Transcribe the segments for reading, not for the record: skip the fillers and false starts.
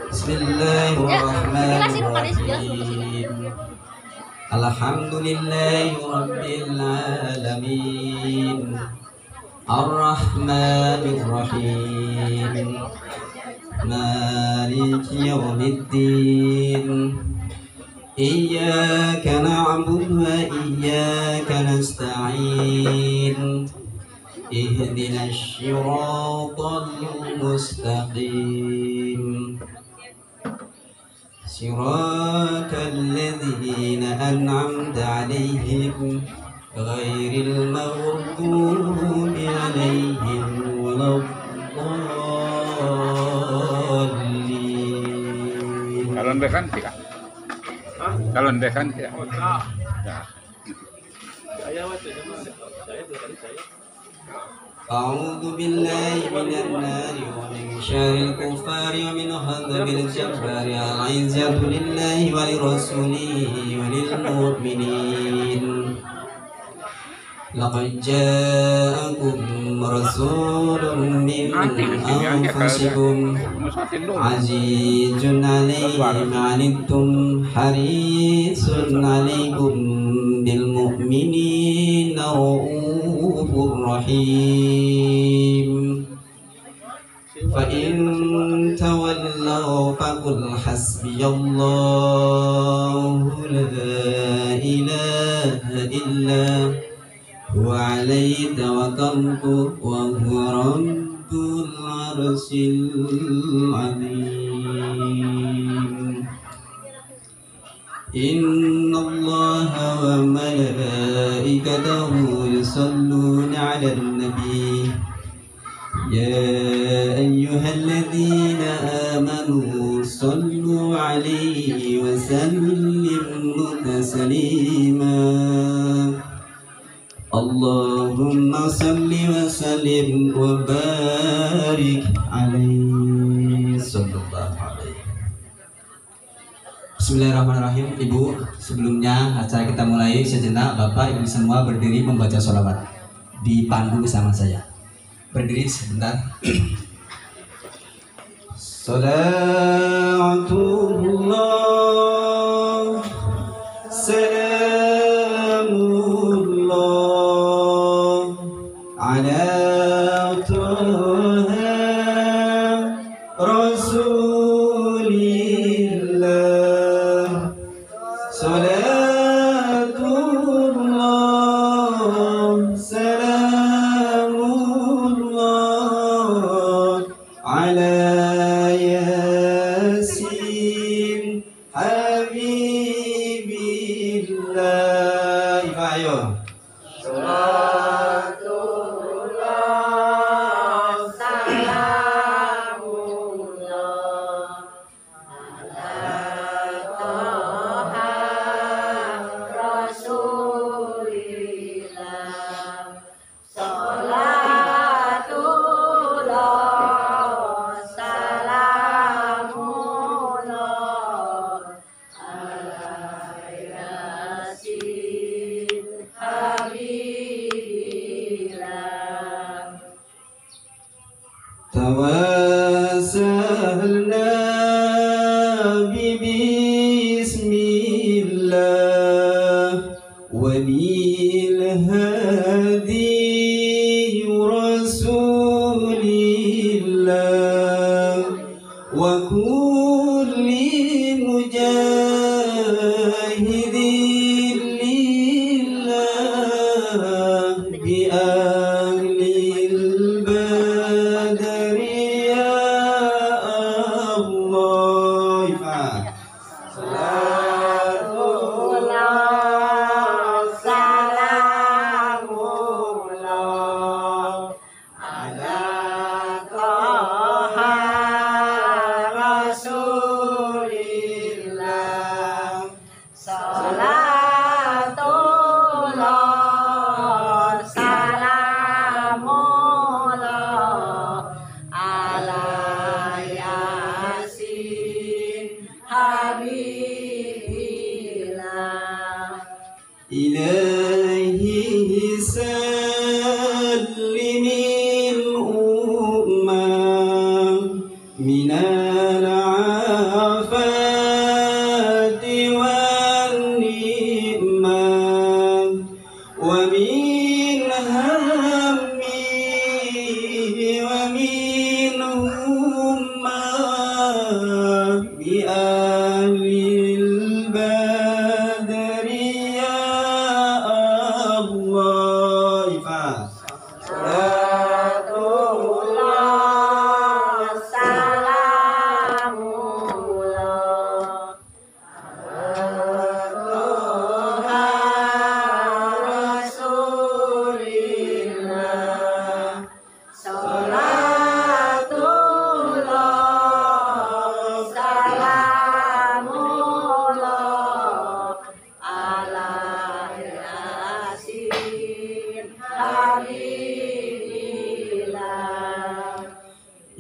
Bismillahirrahmanirrahim. Alhamdulillahi rabbil alamin. Ar-Rahmanir Rahim. Maliki yaumiddin. Iyyaka na'budu wa iyyaka nasta'in. Ihdinas siratal mustaqim. Siratal ladzina an'amta 'alaihim ghairil maghdubi 'alaihim waladdallin. Calon dekan tidak? Calon dekan tidak? A'udzu billahi minan nari wa min syarril kufari wa min ghadabil jabbari. Al-'izzatu lillahi wa lirasulihi wa lil mu'minin. Laqad ja'akum rasulun min anfusikum azizun 'alaihi ma 'anittum harisun 'alaikum bil mu'minina ra'ufur rahim. Fa in tawallaw faqul hasbiyallahu la ilaha illa huwa 'alaihi tawakkaltu wa huwa rabbul 'arsyil 'azim. Innallaha wa malaikatahu yusalluna 'alan nabi. Ya ayyuhalladzina amanu sallu 'alaihi wa sallimu taslima. Allahumma salli wa sallim wa barik alaihi sallallahu alaihi. Bismillahirrahmanirrahim. Ibu, sebelumnya acara kita mulai sejenak, Bapak Ibu semua berdiri membaca sholawat dipandu sama saya. Berdiri sebentar. Salatullah salamullah ala Tuhan Rasulillah. Salatullah salamullah ala Yasin Habibillah. Ayo. Tawassalna bismillah wa bil hadi rasulillah wa kulli mujahidin lillah bi ahlil badri ya Allah. Salatullah salamullah ala Taha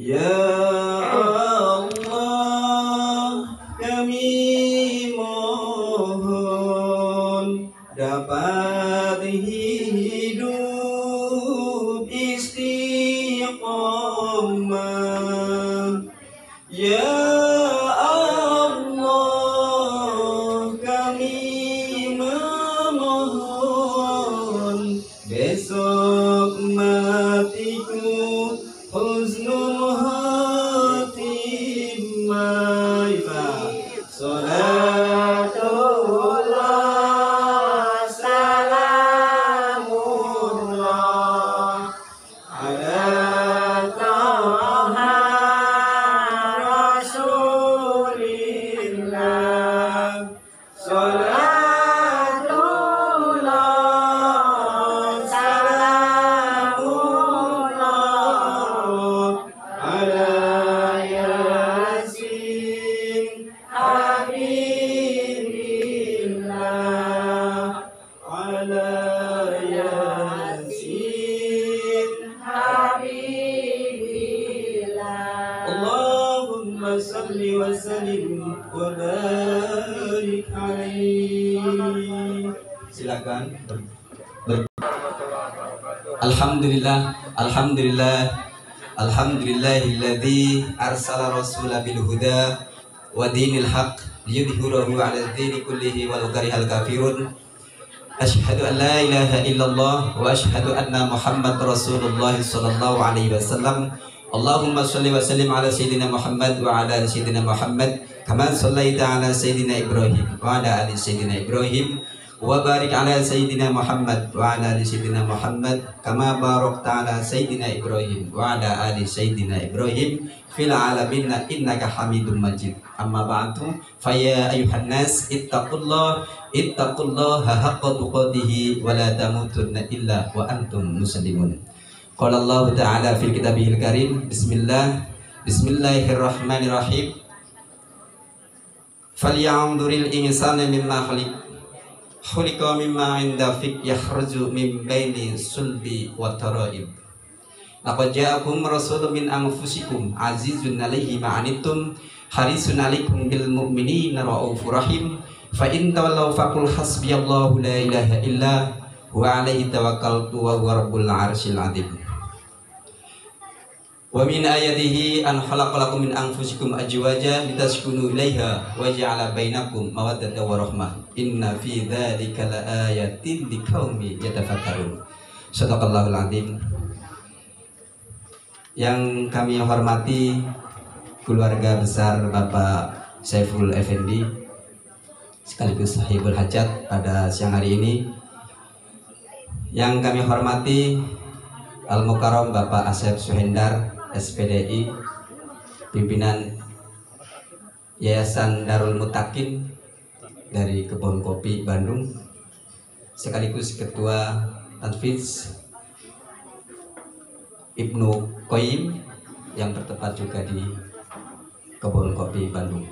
Ya Allah, kami mohon dapat hidup istiqomah. Ya Allah, kami memohon besok matiku husnul khatimah. Salatullah salamullah ala taha rasulillah. Salatullah salamullah ala yasin habibillah, ala yasin habibillah. Allahumma salli wa sallim wa barik alaihi. Silakan. Alhamdulillah, alhamdulillah, alhamdulillahilladzi arsala rasula bil huda wa dinil haq liyudhhirahu 'ala ad-dini kullihi walau karihal kafirun. Asyhadu an la ilaha illallah wa asyhadu anna Muhammad Rasulullah sallallahu alaihi wasallam. Allahumma shalli wa sallim ala sayyidina Muhammad wa ala ali sayyidina Muhammad kama shallaita ala sayyidina Ibrahim wa ala ali sayyidina Ibrahim wa barik ala sayyidina Muhammad wa ala ali sayyidina Muhammad kama barakta ala sayyidina Ibrahim wa ala ali sayyidina Ibrahim fil alamin innaka Hamidum Majid. Amma ba'du, fa ya ayuhan nas ittaqullaha haqqa tuqatih wa la tamutunna illa wa antum muslimun. Qala Allah Ta'ala fil kitabihil karim, bismillahirrahmanirrahim. Falyanzuril insanu mimma khuliqa mimma 'inda fik yakhruju min baini sulbi wa tara'ib. Laqad ja'akum rasulun min anfusikum azizun 'alaihi ma 'anittum harisun 'alaikum bil mu'minina raufur rahim. Fa in tawallaw faqul hasbiyallahu la ilaha illa huwa 'alaihi tawakkaltu wa huwa rabbul 'arsyil 'azim. Wa min ayatihi an khalaqalakum min anfusikum azwaja litaskunu ilaiha wa ja'ala bainakum mawaddatan wa rahmah. Inna fi dzalika laayatin liqaumin yatafakkarun. Shadaqallahul azim. Yang kami hormati keluarga besar Bapak Saiful Effendi sekaligus sahibul hajat pada siang hari ini. Yang kami hormati Al-Mukarram Bapak Asep Suhendar SPDI, pimpinan Yayasan Darul Mutakin dari Kebon Kopi Bandung, sekaligus Ketua Tanfiz Ibnu Qayyim yang bertempat juga di Kebon Kopi Bandung.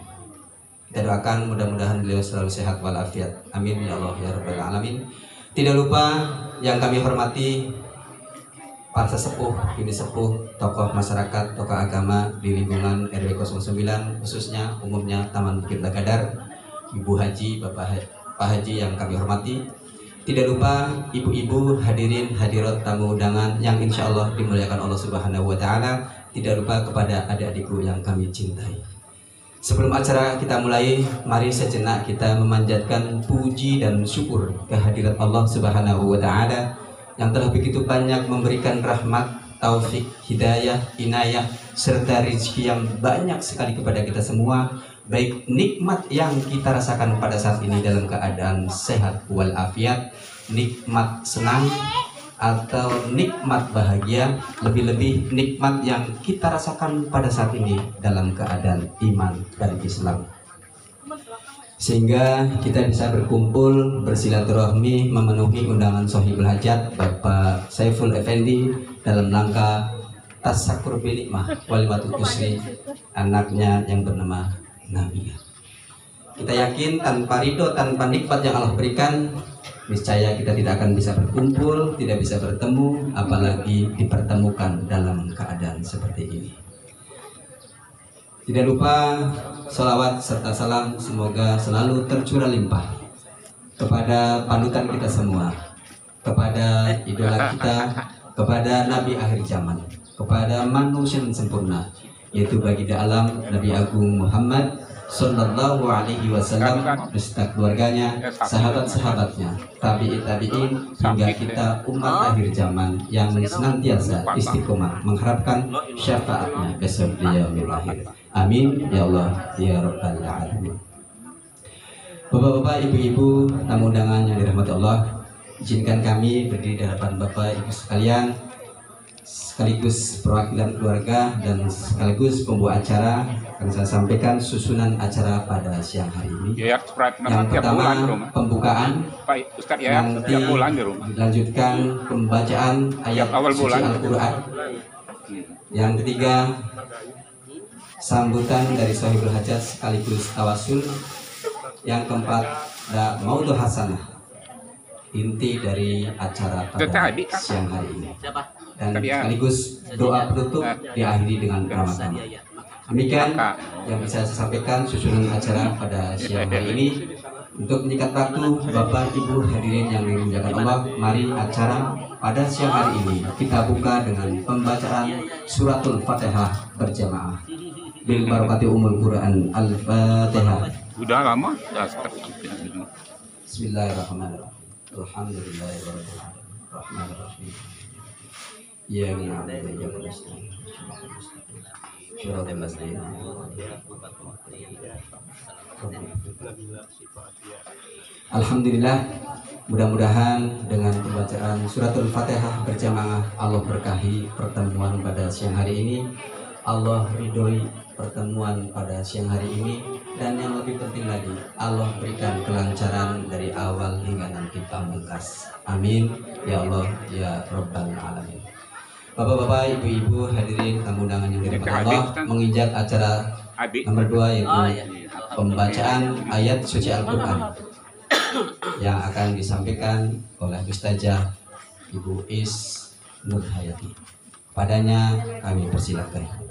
Kita doakan mudah-mudahan beliau selalu sehat walafiat. Amin ya Allah ya Rabbal Alamin. Tidak lupa yang kami hormati para sesepuh, bini sepuh, tokoh masyarakat, tokoh agama di lingkungan RW 09, khususnya umumnya Taman Bukit Lagadar, Ibu Haji, Pak Haji yang kami hormati. Tidak lupa ibu-ibu, hadirin, hadirat, tamu undangan yang insya Allah dimuliakan Allah Subhanahu wa Ta'ala. Tidak lupa kepada adik-adikku yang kami cintai. Sebelum acara kita mulai, mari sejenak kita memanjatkan puji dan syukur kehadirat Allah Subhanahu wa Ta'ala yang telah begitu banyak memberikan rahmat, taufik, hidayah, inayah, serta rezeki yang banyak sekali kepada kita semua. Baik nikmat yang kita rasakan pada saat ini dalam keadaan sehat walafiat, nikmat senang, atau nikmat bahagia, lebih-lebih nikmat yang kita rasakan pada saat ini dalam keadaan iman dan Islam. Sehingga kita bisa berkumpul, bersilaturahmi, memenuhi undangan Sohibul Hajat Bapak Saiful Effendi dalam rangka tasakur binikmah walimatul kusri anaknya yang bernama Nabi. Kita yakin tanpa ridho, tanpa nikmat yang Allah berikan, niscaya kita tidak akan bisa berkumpul, tidak bisa bertemu, apalagi dipertemukan dalam keadaan seperti ini. Tidak lupa salawat serta salam semoga selalu tercurah limpah kepada panutan kita semua, kepada idola kita, kepada Nabi akhir zaman, kepada manusia yang sempurna, yaitu baginda alam Nabi Agung Muhammad Sallallahu Alaihi Wasallam beserta keluarganya, sahabat-sahabatnya, tabi'in hingga kita umat akhir zaman yang senantiasa istiqomah mengharapkan syafaatnya besok di yaumil akhir. Amin ya Allah ya Rabbal Alamin. Bapak-bapak, ibu-ibu, tamu undangan yang dirahmati Allah, izinkan kami berdiri di hadapan Bapak Ibu sekalian, sekaligus perwakilan keluarga dan sekaligus pembawa acara, akan saya sampaikan susunan acara pada siang hari ini. Ya, yang pertama pembukaan, nanti dilanjutkan pembacaan ayat suci Al-Quran. Yang ketiga sambutan dari Sohibul Hajat sekaligus tawasul. Yang keempat ada maudhu hasanah, inti dari acara pada siang hari ini, dan sekaligus doa penutup diakhiri dengan Ramadan. Demikian yang bisa saya sampaikan susunan acara pada siang hari ini. Untuk menyikat waktu, Bapak Ibu hadirin yang dimuliakan Allah, mari acara pada siang hari ini kita buka dengan pembacaan suratul Fatihah berjamaah bil barakati umul Quran Al-Fatihah. Udah lama? Bismillahirrahmanirrahim. Alhamdulillahirabbil alamin. Rahmanirrahim. Ya na'budu wa iyyaka nasta'in. Shiratal ladzina Alhamdulillah, mudah-mudahan dengan pembacaan suratul Fatihah berjamaah Allah berkahi pertemuan pada siang hari ini, Allah ridhoi pertemuan pada siang hari ini, dan yang lebih penting lagi Allah berikan kelancaran dari awal hingga nanti pamungkas. Amin ya Allah ya Rabbal Alamin. Bapak-bapak, ibu-ibu, hadirin tamu undangan yang dirahmati Allah, menginjak acara nomor 2 yaitu pembacaan ayat suci Al-Quran yang akan disampaikan oleh Ustazah Ibu Is Nur Hayati. Padanya kami persilakan.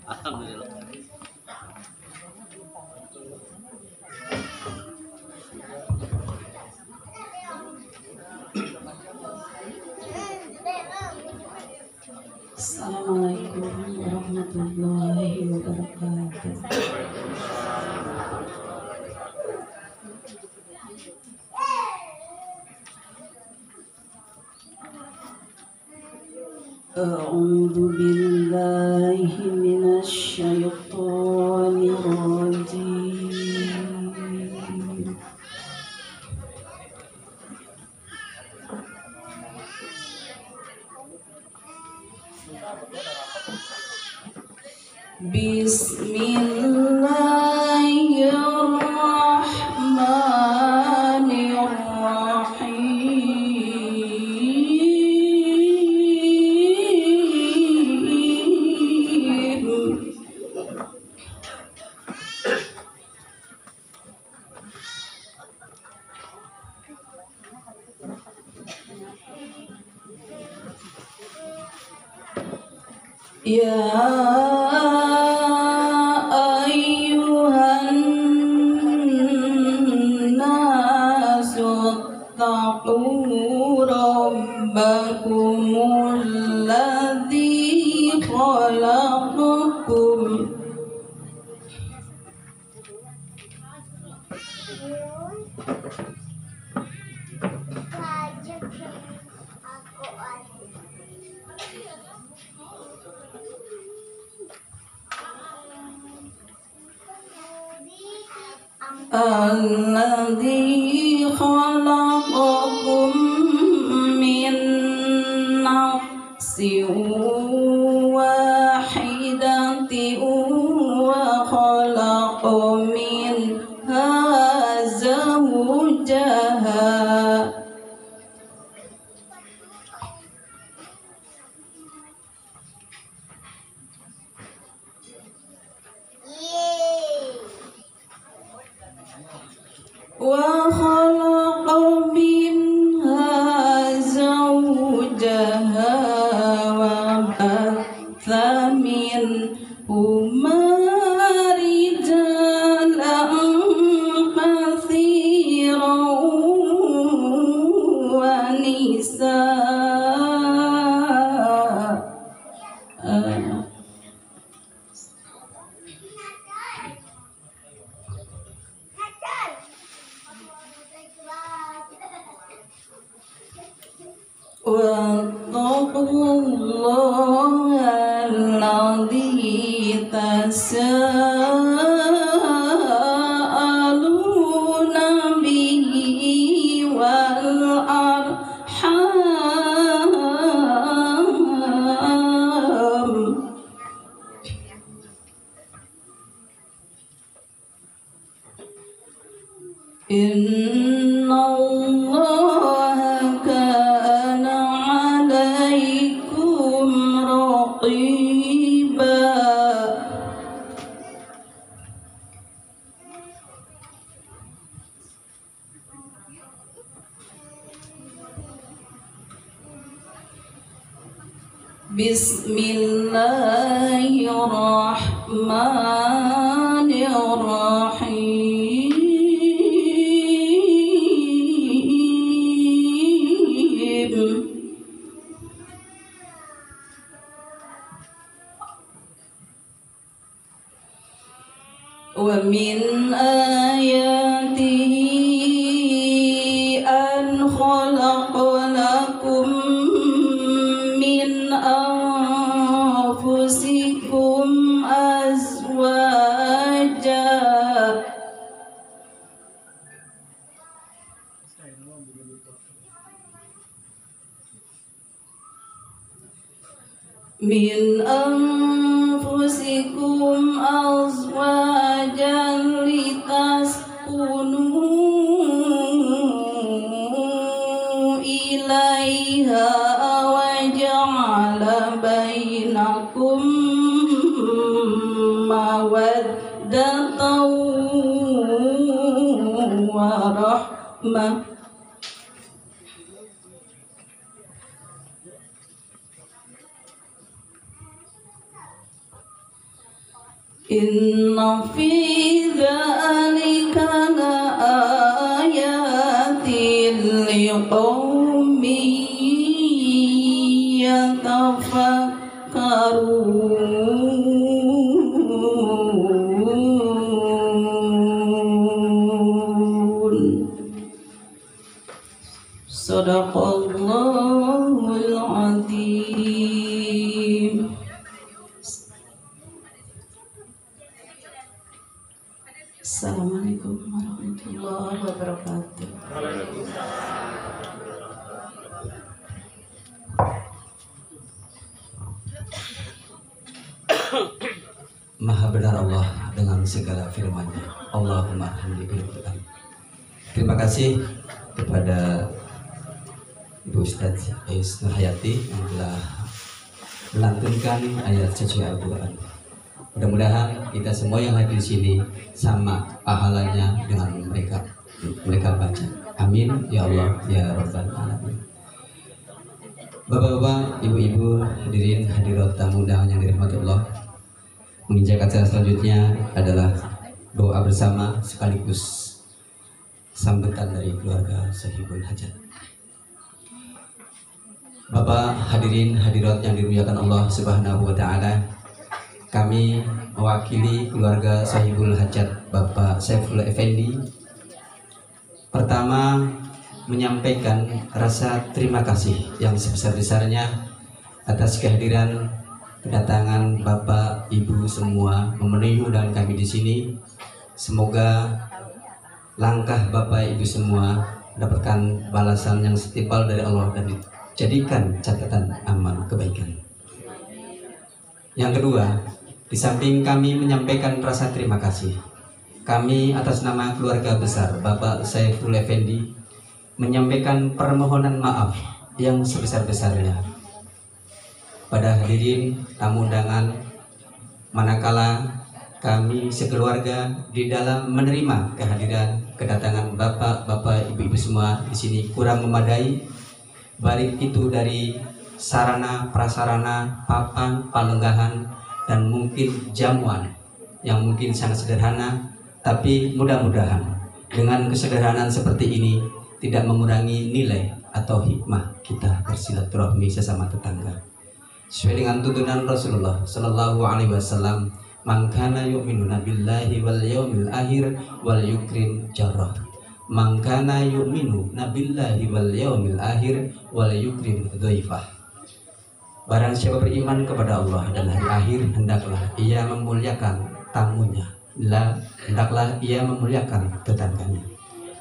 Alhamdulillah. Assalamualaikum warahmatullahi wabarakatuh. A'udzu billahi minasy syaithanir rajim. Bismillahirrahmanirrahim. Ya ayyuhan nasu taqu rabbakumul ladzi khalaqakum alladzi khalaqakum min nafsin wahidatin wa khalaqa minha zawjaha وخلق منها زوجها وبث منهما رجالا كثيرا ونساء واتقوا الله الذي تساءلون به والأرحام إن الله كان عليكم رقيبا بسم الله الرحمن الرحيم ومن آياته أن خلق لكم من أنفسكم أزواجا لتسكنوا إليها وجعل بينكم مودة ورحمة إن في ذلك لآيات لقوم يتفكرون صدق الله العظيم. Assalamualaikum warahmatullahi wabarakatuh. Maha benar Allah dengan segala firman-Nya. Allahumma hamdi bil Quran. Terima kasih kepada Ibu Ustaz Ais Nurhayati yang telah melantunkan ayat suci Al-Quran. Mudah-mudahan kita semua yang hadir di sini sama pahalanya dengan mereka baca. Amin ya Allah ya Rabbal Alamin. Bapak-bapak, ibu-ibu, hadirin hadirat tamu undangan yang dirahmati Allah. Menginjak acara selanjutnya adalah doa bersama sekaligus sambutan dari keluarga Sahibul Hajat. Bapak, hadirin hadirat yang dimuliakan Allah Subhanahu wa taala, kami mewakili keluarga Sahibul Hajat Bapak Saifullah Effendi pertama menyampaikan rasa terima kasih yang sebesar-besarnya atas kehadiran kedatangan Bapak Ibu semua memenuhi undangan kami di sini. Semoga langkah Bapak Ibu semua mendapatkan balasan yang setimpal dari Allah dan dijadikan catatan amal kebaikan. Yang kedua, di samping kami menyampaikan rasa terima kasih, kami atas nama keluarga besar Bapak Saifullah Effendi menyampaikan permohonan maaf yang sebesar-besarnya pada hadirin tamu undangan manakala kami sekeluarga di dalam menerima kehadiran kedatangan bapak-bapak, ibu-ibu semua di sini kurang memadai, baik itu dari sarana prasarana, papan, palenggahan, dan mungkin jamuan yang mungkin sangat sederhana, tapi mudah-mudahan dengan kesederhanaan seperti ini tidak mengurangi nilai atau hikmah kita bersilaturahmi sesama tetangga. Sesuai dengan tuntunan Rasulullah Sallallahu Alaihi Wasallam, man kana yu'minu billahi wal yawmil akhir wal yukrim jarrah. Man kana yu'minu billahi wal yawmil akhir wal yukrim dhaifah. Barang siapa beriman kepada Allah dan hari akhir, hendaklah ia memuliakan tamunya, hendaklah ia memuliakan tetangganya.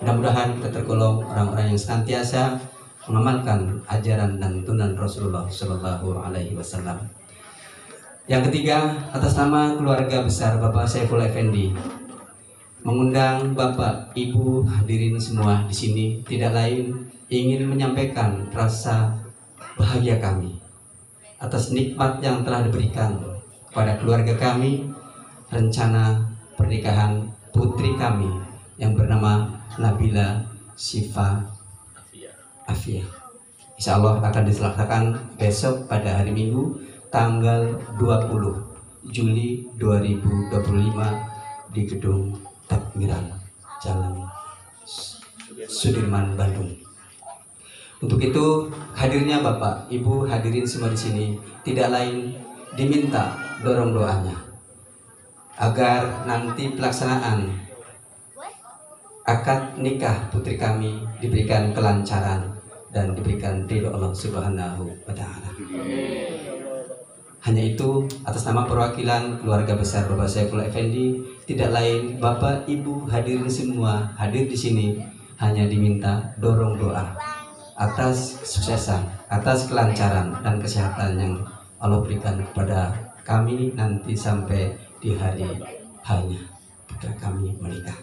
Mudah-mudahan kita tergolong orang-orang yang senantiasa mengamalkan ajaran dan tuntunan Rasulullah Sallallahu Alaihi Wasallam. Yang ketiga, atas nama keluarga besar Bapak Saiful Effendi, mengundang Bapak, Ibu, hadirin semua di sini tidak lain ingin menyampaikan rasa bahagia kami atas nikmat yang telah diberikan kepada keluarga kami, rencana pernikahan putri kami yang bernama Nabila Syifa Afia. Insya Allah akan dilaksanakan besok pada hari Minggu tanggal 20 Juli 2025 di Gedung Takmiran Jalan Sudirman, Bandung. Untuk itu hadirnya Bapak, Ibu, hadirin semua di sini tidak lain diminta dorong doanya agar nanti pelaksanaan akad nikah putri kami diberikan kelancaran dan diberikan ridho Allah Subhanahu wa Ta'ala. Hanya itu, atas nama perwakilan keluarga besar Bapak Saiful Effendi, tidak lain Bapak, Ibu, hadirin semua hadir di sini hanya diminta dorong doa atas kesuksesan, atas kelancaran dan kesehatan yang Allah berikan kepada kami nanti sampai di hari hanya putra kami menikah.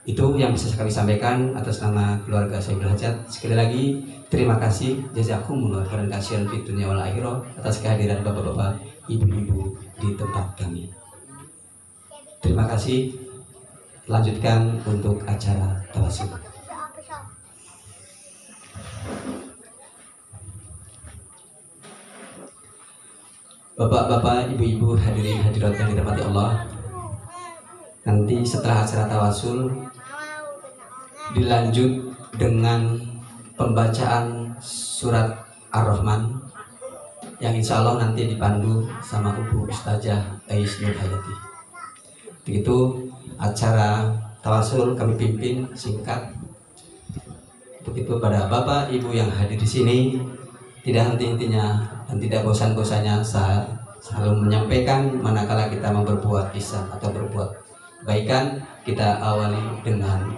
Itu yang bisa kami sampaikan atas nama keluarga Saiful Hajat. Sekali lagi terima kasih, jazakumullah khairan katsiran fid dunya wal akhirah atas kehadiran bapak-bapak, ibu-ibu di tempat kami. Terima kasih. Lanjutkan untuk acara tawasul. Bapak-bapak, ibu-ibu, hadirin hadirat yang dirahmati Allah, nanti setelah acara tawasul dilanjut dengan pembacaan surat Ar-Rahman yang insya Allah nanti dipandu sama Ibu Ustazah Ais Nur Hayati. Begitu acara tawasul kami pimpin singkat. Begitu pada Bapak Ibu yang hadir di sini, tidak henti-hentinya dan tidak bosan-bosannya saya selalu menyampaikan manakala kita mau berbuat ihsan atau berbuat kebaikan, kita awali dengan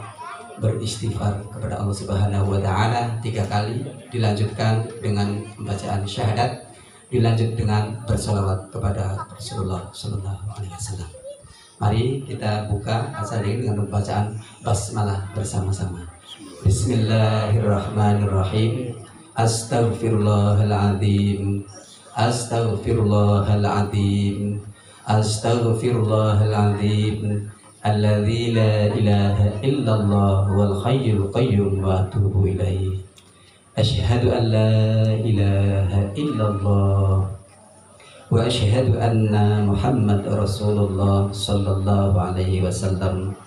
beristighfar kepada Allah Subhanahu wa Ta'ala 3 kali, dilanjutkan dengan pembacaan syahadat, dilanjut dengan bersolawat kepada Rasulullah Sallallahu Alaihi Wasallam. Mari kita buka acara ini dengan pembacaan basmalah bersama-sama. Bismillahirrahmanirrahim. Astaghfirullahaladzim, astaghfirullahaladzim, astaghfirullahaladzim. Alladzi la ilaha illallah wal hayyul qayyum wa atubu ilaih. Asyhadu an la ilaha illallah wa asyhadu anna Muhammad Rasulullah sallallahu alaihi wasallam.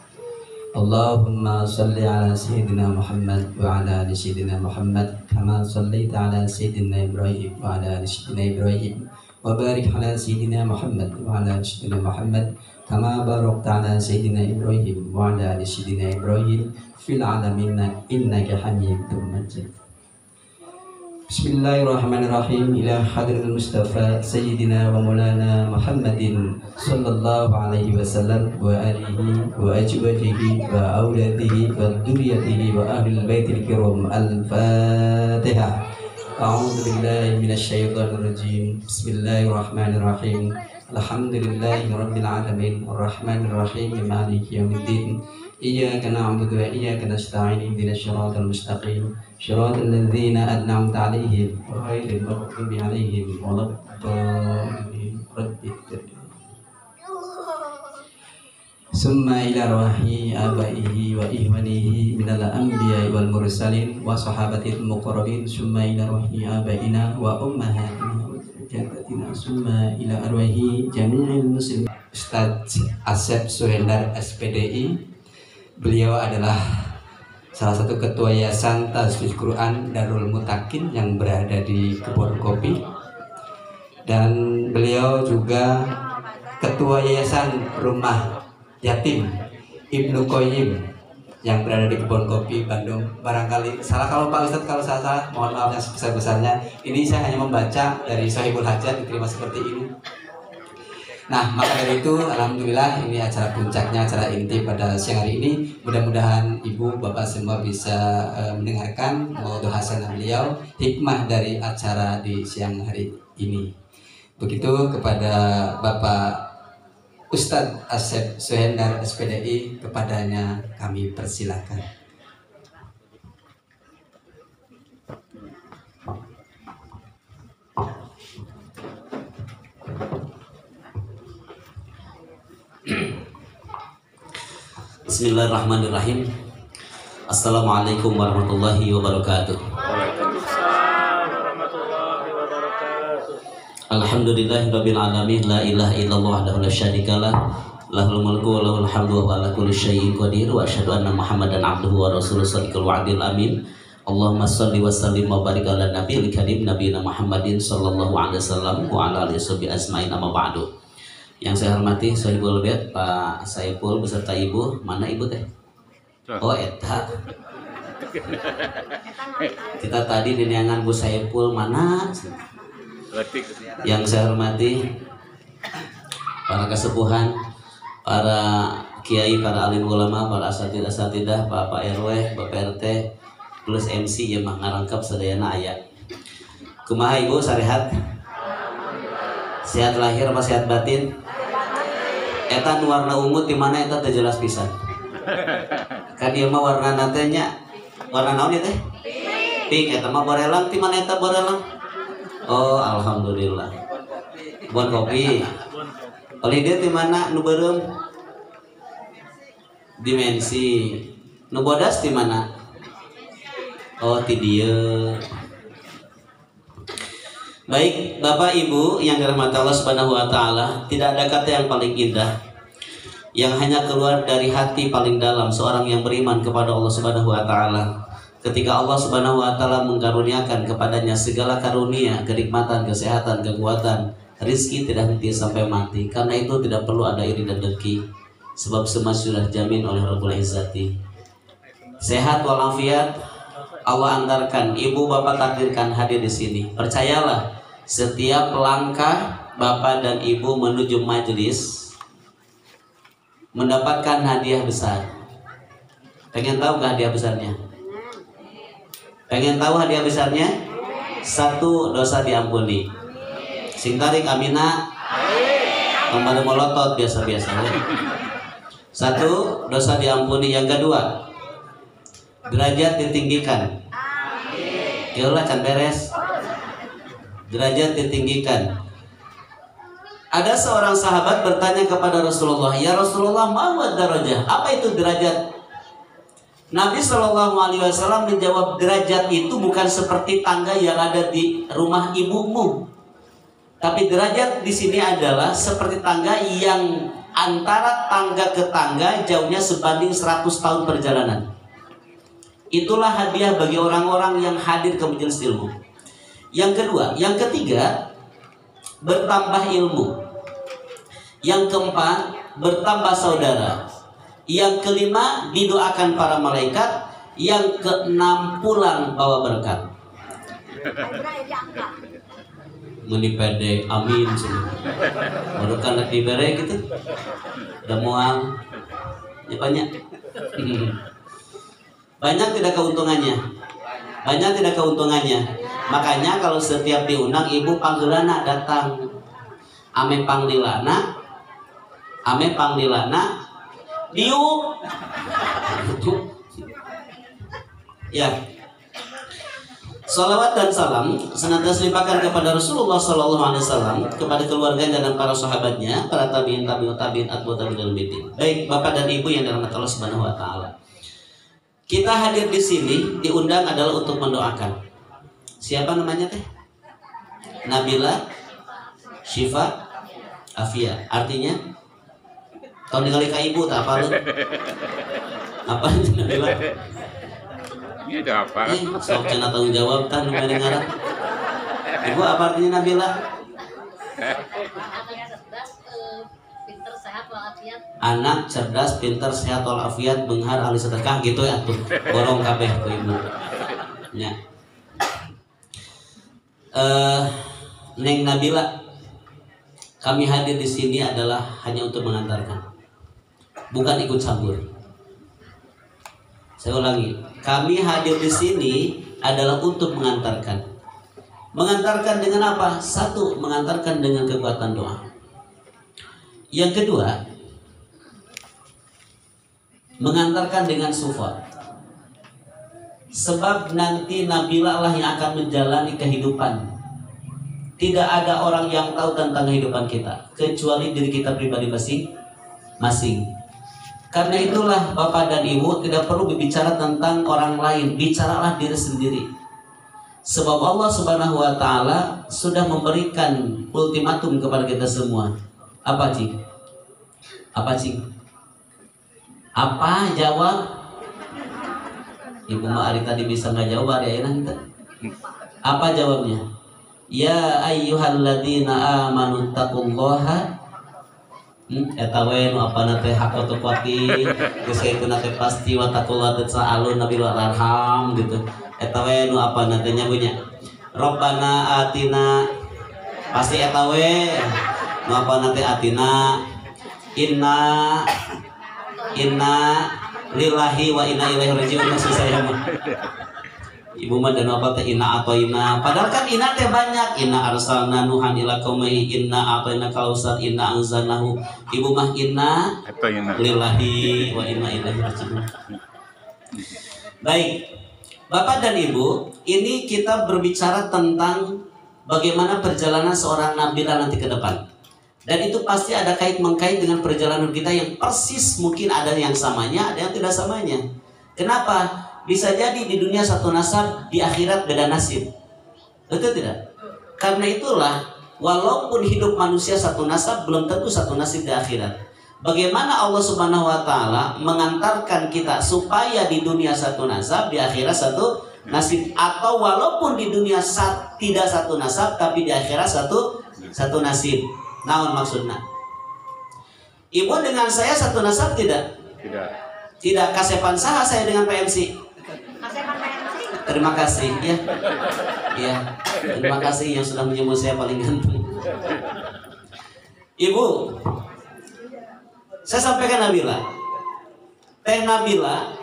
Allahumma salli ala sayyidina Muhammad wa ala ali sayyidina Muhammad kama sallaita ala sayyidina Ibrahim wa ala ali sayyidina Ibrahim wa barik ala sayyidina Muhammad wa ala ali sayyidina Muhammad kama barakta ala sayyidina Ibrahim wa ala ali sayyidina Ibrahim fil alamin innaka Hamidum Majid. Bismillahirrahmanirrahim. Ila hadratil Mustafa Sayyidina wa Maulana Muhammadin sallallahu alaihi wasallam wa alihi wa azwajihi wa auladihi wa dzurriyyatihi wa ahlil baitil kiram. Al-Fatihah. A'udzu billahi minasy syaithanir rajim. Bismillahirrahmanirrahim. Alhamdulillahi rabbil alamin arrahmanir rahim maliki yaumiddin. Iyyaka na'budu wa iyyaka nasta'in ihdinas siratal mustaqim siratal ladzina an'amta 'alaihim ghairil maghdubi 'alaihim waladdallin. summa ila arwahi abaihi wa ihwanihi minal anbiya wal mursalin wa sahabatil muqarrabin, summa ila arwahi abaina wa ummahatina wa jaddatina, summa ila arwahi jami'il muslimin. Ustaz Asep Suhendar SPDI, beliau adalah salah satu ketua Yayasan Tahfiz Quran Darul Mutakin yang berada di Kebon Kopi, dan beliau juga ketua Yayasan Rumah Yatim Ibnu Qayyim yang berada di Kebon Kopi Bandung. Barangkali salah kalau Pak Ustadz, kalau salah mohon maaf yang sebesar-besarnya. Ini saya hanya membaca dari Sahihul Hajat, diterima seperti ini. Nah, maka dari itu alhamdulillah ini acara puncaknya, acara inti pada siang hari ini. Mudah-mudahan ibu bapak semua bisa mendengarkan maudhu hasanah beliau, hikmah dari acara di siang hari ini. Begitu kepada Bapak Ustadz Asep Suhendar SPDI, kepadanya kami persilakan. Bismillahirrahmanirrahim. Assalamualaikum warahmatullahi wabarakatuh. Alhamdulillahirabbil alamin, la ilaha illallah wahdahu la syarikalah, lahul mulku wa lahul hamdu wa ala kulli syai'in qadir, wa asyhadu anna Muhammadan abduhu wa rasuluhu shadiqul wa'dil amin. Allahumma shalli wa sallim wa barik ala nabiyil karim nabiyina Muhammadin sallallahu alaihi wasallam wa ala alihi washabihi ajmain, amma ba'du. Yang saya hormati Sohibul Bait Pak Saiful beserta Ibu. Mana Ibu teh? Oh eta. Kita tadi di neangan Bu Saiful mana? Yang saya hormati para kesepuhan, para kiai, para alim ulama, para asatidah, Bapak RW, Bapak RT, plus MC yang mah ngarangkap sadayana aya. Kumaha Ibu sarehat? Sehat lahir apa sehat batin? Eta warna ungu di mana eta teh jelas pisan. Kan ieu mah warna natenya warna naon teh? Pink. Eta mah borelang, di mana eta borelang? Oh, alhamdulillah. Bon kopi. Oli dia di mana nu beureum? Dimensi. Nu bodas di mana? Oh, di dieu. Baik, Bapak Ibu yang dirahmati Allah Subhanahu wa taala, tidak ada kata yang paling indah yang hanya keluar dari hati paling dalam seorang yang beriman kepada Allah Subhanahu wa taala ketika Allah Subhanahu wa taala mengkaruniakan kepadanya segala karunia, kenikmatan, kesehatan, kekuatan, rizki tidak henti sampai mati. Karena itu tidak perlu ada iri dan dengki, sebab semua sudah jamin oleh Rabbul Izzati. Sehat walafiat Allah antarkan, ibu bapak takdirkan hadir di sini. Percayalah, setiap langkah bapak dan ibu menuju majelis mendapatkan hadiah besar. Pengen tahu gak hadiah besarnya? Pengen tahu hadiah besarnya? 1, dosa diampuni. Sing tarik amina. Nomor molotot biasa-biasa. 1, dosa diampuni. Yang kedua, derajat ditinggikan. Yalah can beres. Derajat ditinggikan. Ada seorang sahabat bertanya kepada Rasulullah, "Ya Rasulullah, ma huwa darajah?" Apa itu derajat? Nabi SAW menjawab, derajat itu bukan seperti tangga yang ada di rumah ibumu. Tapi derajat di sini adalah seperti tangga yang antara tangga ke tangga jauhnya sebanding 100 tahun perjalanan. Itulah hadiah bagi orang-orang yang hadir ke majelis ilmu. Yang kedua, yang ketiga, bertambah ilmu. Yang keempat, bertambah saudara. Yang kelima, didoakan para malaikat. Yang keenam, pulang bawa berkat. Meni pede, amin. Baru kan dibere gitu. Udah mual. Ya banyak. Banyak tidak keuntungannya. Banyak tidak keuntungannya. Makanya kalau setiap diundang ibu panggilana datang. Ame panglilana. Ame panglilana. Diuk. Ya. Salawat dan salam senantiasa limpahkan kepada Rasulullah SAW, kepada keluarganya dan para sahabatnya, para tabiin, tabiut tabiin, atba'ut tabiin. Baik, Bapak dan Ibu yang dirahmati Allah Subhanahu wa taala. Kita hadir di sini diundang adalah untuk mendoakan. Siapa namanya teh? Nabila Syifa Afia. Artinya tahun dikali ke ibu tak apa lu? Apa itu Nabila? Ini ada apa? Sok cenah tanggung jawab kan nu ngaran. Ibu apa artinya Nabila? Anak cerdas, pintar, sehat walafiat, beunghar ahli sedekah gitu ya tuh. Borong kabeh tuh ibu. Ya. Neng Nabila, kami hadir di sini adalah hanya untuk mengantarkan, bukan ikut campur. Saya ulangi, kami hadir di sini adalah untuk mengantarkan. Mengantarkan dengan apa? Satu, mengantarkan dengan kekuatan doa. Yang kedua, mengantarkan dengan support. Sebab nanti Nabila lah yang akan menjalani kehidupan. Tidak ada orang yang tahu tentang kehidupan kita kecuali diri kita pribadi masing-masing. Karena itulah Bapak dan Ibu tidak perlu berbicara tentang orang lain, bicaralah diri sendiri. Sebab Allah Subhanahu wa taala sudah memberikan ultimatum kepada kita semua. Apa cing? Apa cing? Apa jawab? Ibu mah ari tadi bisa nggak jawab hari ayeuna henteu. Apa jawabnya? Ya ayyuhalladzina amanu taqullaha. Eta we nu apana teh hak tepati geus kitu teh pasti wa taqullaha tasaalun nabil arham gitu. Eta we nu apana teh nya bunyi. Rabbana atina pasti eta we nu apana teh atina inna lillahi wa inna ilaihi rajiun. Maksud saya mah ibu mah dan apa teh inna atau inna, padahal kan inna teh banyak. Inna arsalna nuhan ila qaumihi inna atayna kausar inna anzalnahu. Ibu mah inna lillahi wa inna ilaihi rajiun. Baik, Bapak dan Ibu, ini kita berbicara tentang bagaimana perjalanan seorang Nabila nanti ke depan. Dan itu pasti ada kait-mengkait dengan perjalanan kita yang persis, mungkin ada yang samanya, ada yang tidak samanya. Kenapa? Bisa jadi di dunia satu nasab, di akhirat beda nasib. Betul tidak? Karena itulah, walaupun hidup manusia satu nasab, belum tentu satu nasib di akhirat. Bagaimana Allah Subhanahu wa taala mengantarkan kita supaya di dunia satu nasab, di akhirat satu nasib, atau walaupun di dunia tidak satu nasab tapi di akhirat satu nasib. Naon maksudnya? Ibu dengan saya satu nasab tidak? Tidak. Kasepan saha saya dengan PMC? Terima kasih ya. Ya, terima kasih yang sudah menyebut saya paling ganteng. Ibu, saya sampaikan Nabila. Teh Nabila,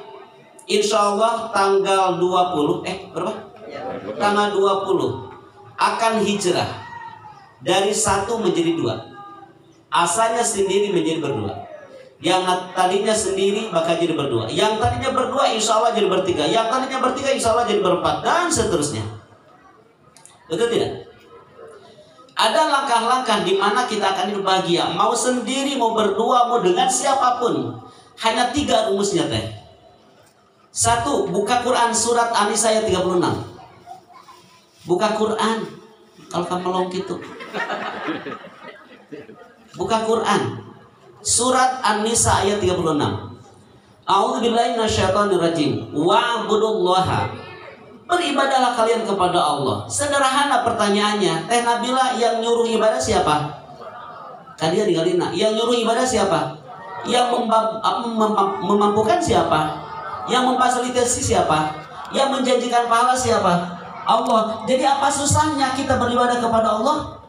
insya Allah tanggal 20, berapa? Tanggal 20 akan hijrah dari 1 menjadi 2. Asalnya sendiri menjadi berdua. Yang tadinya sendiri bakal jadi berdua. Yang tadinya berdua insya Allah jadi bertiga. Yang tadinya bertiga insya Allah jadi berempat. Dan seterusnya. Betul tidak? Ada langkah-langkah di mana kita akan hidup bahagia. Mau sendiri, mau berdua, mau dengan siapapun. Hanya 3 rumusnya teh. 1. Buka Quran surat An-Nisa ayat 36. Buka Quran. Kalau kamu melong gitu. Buka Quran. Surat An-Nisa ayat 36. A'udzubillahi minasyaitonirrajim. Wa'budullaha. Beribadahlah kalian kepada Allah. Sederhana pertanyaannya. Teh Nabila yang nyuruh ibadah siapa? Kadia digalina. Yang nyuruh ibadah siapa? Yang memampukan siapa? Yang memfasilitasi siapa? Yang menjanjikan pahala siapa? Allah. Jadi apa susahnya kita beribadah kepada Allah?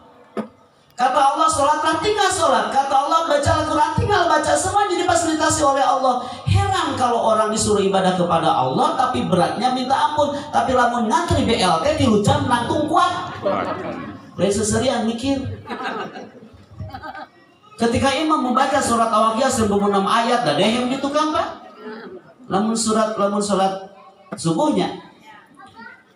Kata Allah sholatlah tinggal sholat. Kata Allah baca Al-Quran tinggal baca. Semua jadi fasilitasi oleh Allah. Heran kalau orang disuruh ibadah kepada Allah tapi beratnya minta ampun. Tapi lamun ngantri BLT di hujan nangtung kuat. Lain seserian mikir. Ketika imam membaca surat Al-Waqiah 1006 ayat dan dehem di tukang pak. Lamun sholat subuhnya.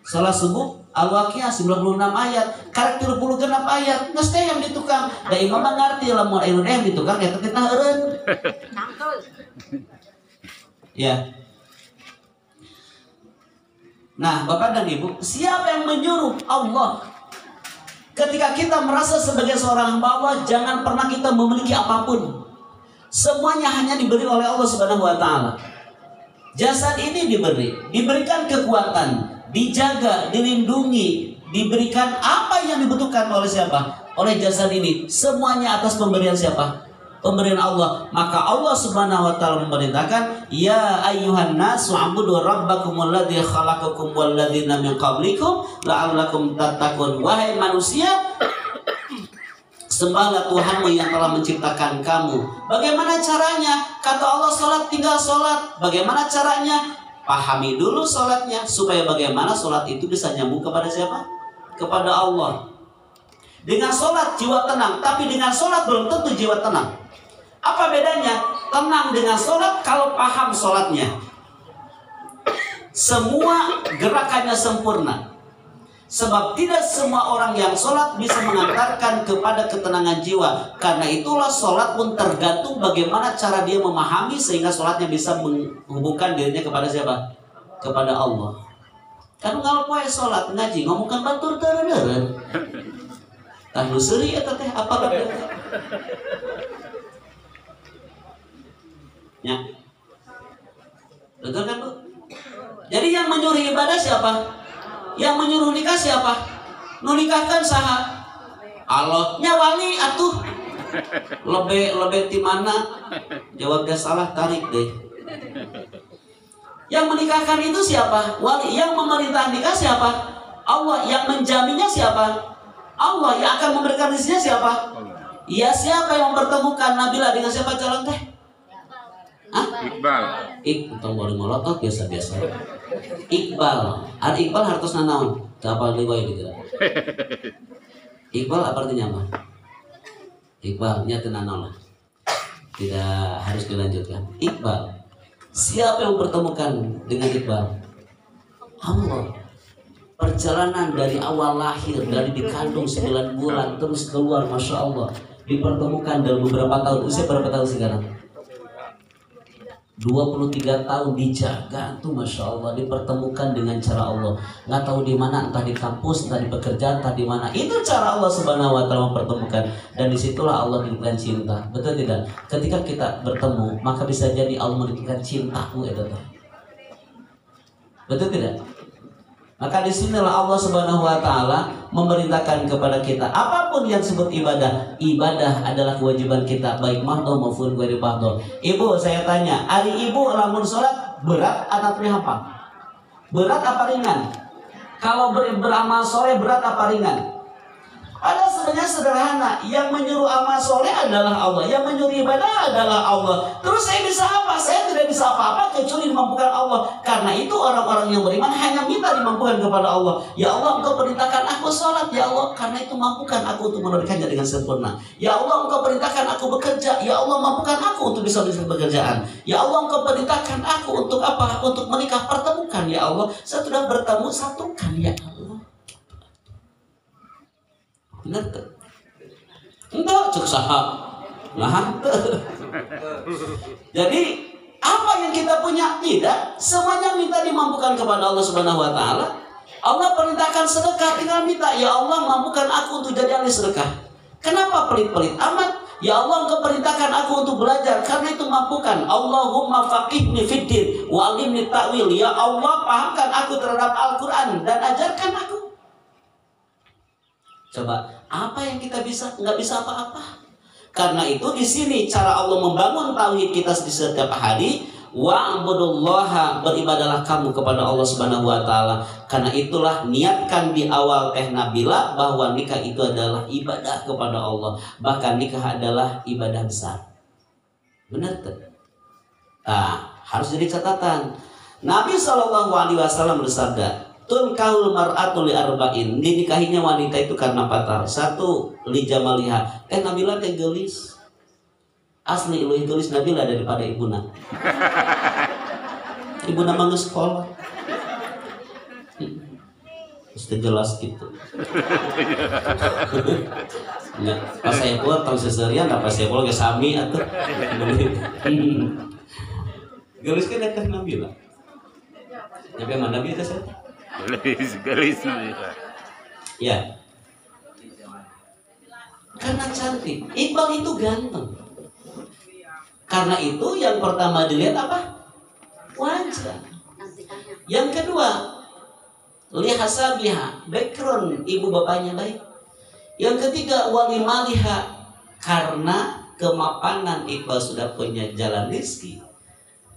Sholat subuh Al-Waqiah 96 ayat, karek 36 ayat, geus teh yang ditukang. Da imam mah ngarti lamun aya yang ditukang eta teh eureun. Ya. Nah, Bapak dan Ibu, siapa yang menyuruh? Allah. Ketika kita merasa sebagai seorang hamba Allah, jangan pernah kita memiliki apapun. Semuanya hanya diberi oleh Allah Subhanahu wa taala. Jasad ini diberikan kekuatan, dijaga, dilindungi, diberikan apa yang dibutuhkan oleh siapa? Oleh jasad ini. Semuanya atas pemberian siapa? Pemberian Allah. Maka Allah Subhanahu wa taala memerintahkan, ya ayyuhan nasu ubudu rabbakumul ladzi khalaqakum wal ladzina min qablikum la'allakum tattaqun. Wahai manusia, sembahlah Tuhanmu yang telah menciptakan kamu. Bagaimana caranya? Kata Allah, salat tinggal salat. Bagaimana caranya? Pahami dulu salatnya supaya bagaimana salat itu bisa nyambung kepada siapa? Kepada Allah. Dengan salat jiwa tenang, tapi dengan salat belum tentu jiwa tenang. Apa bedanya? Tenang dengan sholat kalau paham sholatnya. Semua gerakannya sempurna. Sebab tidak semua orang yang sholat bisa mengantarkan kepada ketenangan jiwa. Karena itulah sholat pun tergantung bagaimana cara dia memahami sehingga sholatnya bisa menghubungkan dirinya kepada siapa? Kepada Allah. Kan kalau poe sholat ngaji ngomongkan batur teureun. Tah nu seuri eta teh apa kabeh? Ya. Betul kan Bu? Jadi yang menyuruh ibadah siapa? Yang menyuruh nikah siapa? Nu nikahkan saha? Allah. Nya wali atuh. Lebih di mana? Jawabnya salah, tarik deh. Yang menikahkan itu siapa? Wali. Yang memerintah nikah siapa? Allah. Yang menjaminnya siapa? Allah. Yang akan memberikan rezekinya siapa? Ya, siapa yang mempertemukan Nabila dengan siapa calon teh? Iqbal. Tong baru molotot biasa-biasa. Iqbal. Iqbal hartos nanaon? Apa liwai gitu. Iqbal apa artinya apa? Iqbal nya nanaon lah. Tidak harus dilanjutkan. Iqbal. Siapa yang pertemukan dengan Iqbal? Allah. Perjalanan dari awal lahir, dari dikandung 9 bulan terus keluar, masya Allah, dipertemukan dalam beberapa tahun. Usia berapa tahun sekarang? 23 tahun dijaga tuh, masya Allah, dipertemukan dengan cara Allah. Nggak tahu di mana, entah di kampus, entah di pekerjaan, entah di mana. Itu cara Allah Subhanahu wa taala mempertemukan, dan disitulah Allah menitipkan cinta. Betul tidak? Ketika kita bertemu, maka bisa jadi Allah menitipkan cintaku itu. Betul tidak? Maka disinilah Allah Subhanahu wa taala memerintahkan kepada kita apapun yang disebut ibadah. Ibadah adalah kewajiban kita, baik mahdoh maupun ghairi mahdoh. Ibu, saya tanya, hari ibu lamun sholat berat atau apa? Berat apa ringan? Kalau beramal soleh berat apa ringan? Ada sebenarnya sederhana. Yang menyuruh amal soleh adalah Allah, yang menyuruh ibadah adalah Allah. Terus saya bisa apa? Saya tidak bisa apa-apa kecuali dimampukan Allah. Karena itu orang-orang yang beriman hanya minta dimampukan kepada Allah. Ya Allah, Engkau perintahkan aku sholat. Ya Allah, karena itu mampukan aku untuk menunaikannya dengan sempurna. Ya Allah, Engkau perintahkan aku bekerja. Ya Allah, mampukan aku untuk bisa melakukan pekerjaan. Ya Allah, Engkau perintahkan aku untuk apa? Untuk menikah, pertemukan. Ya Allah, saya sudah bertemu, satukan. Ya Allah. Benar tak? Entah cek saha. Nah, jadi apa yang kita punya? Tidak. Semuanya minta dimampukan kepada Allah Subhanahu wa taala. Allah perintahkan sedekah, tinggal minta, ya Allah mampukan aku untuk jadi ahli sedekah. Kenapa pelit-pelit amat? Ya Allah, Engkau perintahkan aku untuk belajar, karena itu mampukan. Allahumma faqihni fiddin wa 'allimni ta'wil. Ya Allah, pahamkan aku terhadap Al-Qur'an dan ajarkan aku. Coba, apa yang kita bisa? Nggak bisa apa-apa. Karena itu di sini cara Allah membangun tauhid kita di setiap hari. Wa'budullaha, beribadalah kamu kepada Allah Subhanahu wa taala. Karena itulah niatkan di awal teh Nabila bahwa nikah itu adalah ibadah kepada Allah. Bahkan nikah adalah ibadah besar. Benar tak? Nah, harus jadi catatan. Nabi SAW bersabda, tunkahul mar'atu li arba'in, dinikahinya wanita itu karena 4 hal. 1, li jamaliha. Nabila teh geulis. Asli leuwih geulis Nabila daripada ibuna. Ibuna mah geus sekolah. Mesti jelas gitu. Enggak, pas saya pulang tong seserian, apa saya pulang ke sami atau gelis kan dekat Nabi lah. Tapi mana Nabi itu saya? Gelis Nabila. Ya. Karena cantik. Iqbal itu ganteng. Karena itu yang pertama dilihat apa? Wajah. Yang kedua, lihat hasabiha, background ibu bapaknya baik. Yang ketiga, wali maliha, karena kemapanan Iqbal sudah punya jalan rezeki.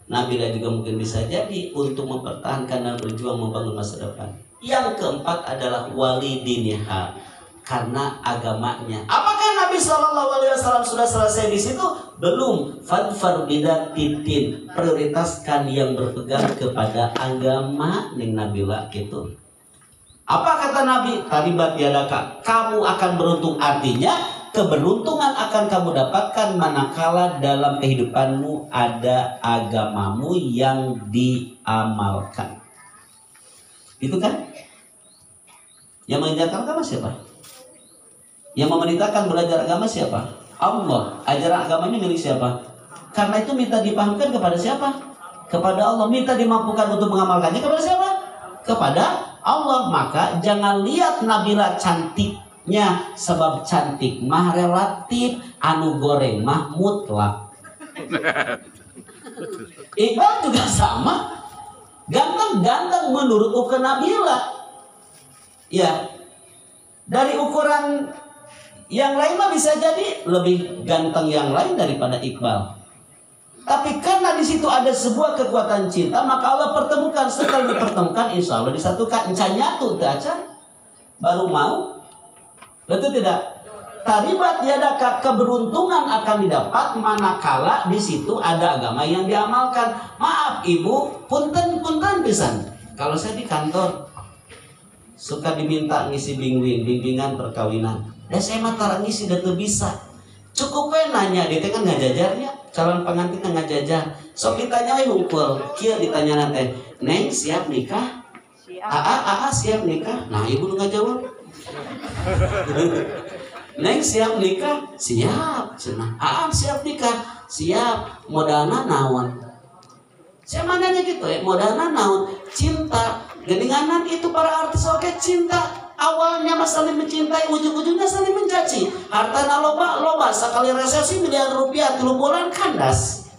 Nabila juga mungkin bisa jadi untuk mempertahankan dan berjuang membangun masa depan. Yang keempat adalah wali diniha, karena agamanya. Apakah Nabi SAW sudah selesai di situ? Belum. Fadfar bidatitin, prioritaskan yang berpegang kepada agama ning Nabila gitu. Apa kata Nabi? Taribat yadaka, kamu akan beruntung. Artinya keberuntungan akan kamu dapatkan manakala dalam kehidupanmu ada agamamu yang diamalkan. Itu kan? Yang mengajarkan agama siapa? Yang memerintahkan belajar agama siapa? Allah. Ajaran agamanya milik siapa? Karena itu minta dipahamkan kepada siapa? Kepada Allah. Minta dimampukan untuk mengamalkannya kepada siapa? Kepada Allah. Maka jangan lihat Nabila cantiknya, sebab cantik mah relatif, anu goreng mah mutlak. Iqbal juga sama, ganteng-ganteng menurut ukuran Nabila. Ya, dari ukuran yang lain mah bisa jadi lebih ganteng yang lain daripada Iqbal. Tapi karena di situ ada sebuah kekuatan cinta, maka Allah pertemukan. Setelah dipertemukan, insya Allah disatukan. Encanya tuh acan baru mau. Betul tidak? Taribat yadaka, keberuntungan akan didapat manakala di situ ada agama yang diamalkan. Maaf ibu, punten pisan. Kalau saya di kantor suka diminta ngisi bimbingan perkawinan. Dan saya mah ngisi udah tuh bisa. Cukup nanya, dia kan ngajajarnya. Calon pengantin ngajajar. Sok ditanya hungkul, kia ditanya nanti, Neng siap nikah? Aa siap nikah? Nah ibu nggak jawab. Neng siap nikah? Siap. Aa siap nikah? Siap. Modalna naon? Saya mananya gitu ya, modalna naon? Cinta. Geninganan itu para artis oke cinta. Awalnya mas saling mencintai, ujung-ujungnya saling mencaci. Hartana loba, sekali resesi miliar rupiah 3 bulan kandas.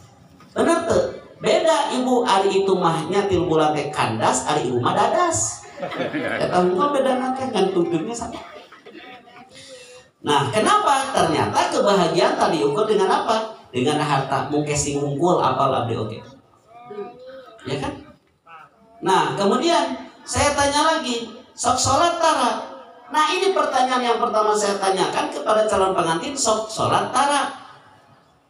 Bener tuh? Beda ibu hari itu mahnya 3 bulan teh kandas, hari ibu mah dadas. Eta hungkul beda nanti ngantungnya sama. Nah, kenapa? Ternyata kebahagiaan tadi ukur dengan apa? Dengan harta. Mungkin sing hungkul apal abdi oke. Ya kan? Nah, kemudian saya tanya lagi, sok sholat tara. Nah ini pertanyaan yang pertama saya tanyakan kepada calon pengantin, sok sholat tara.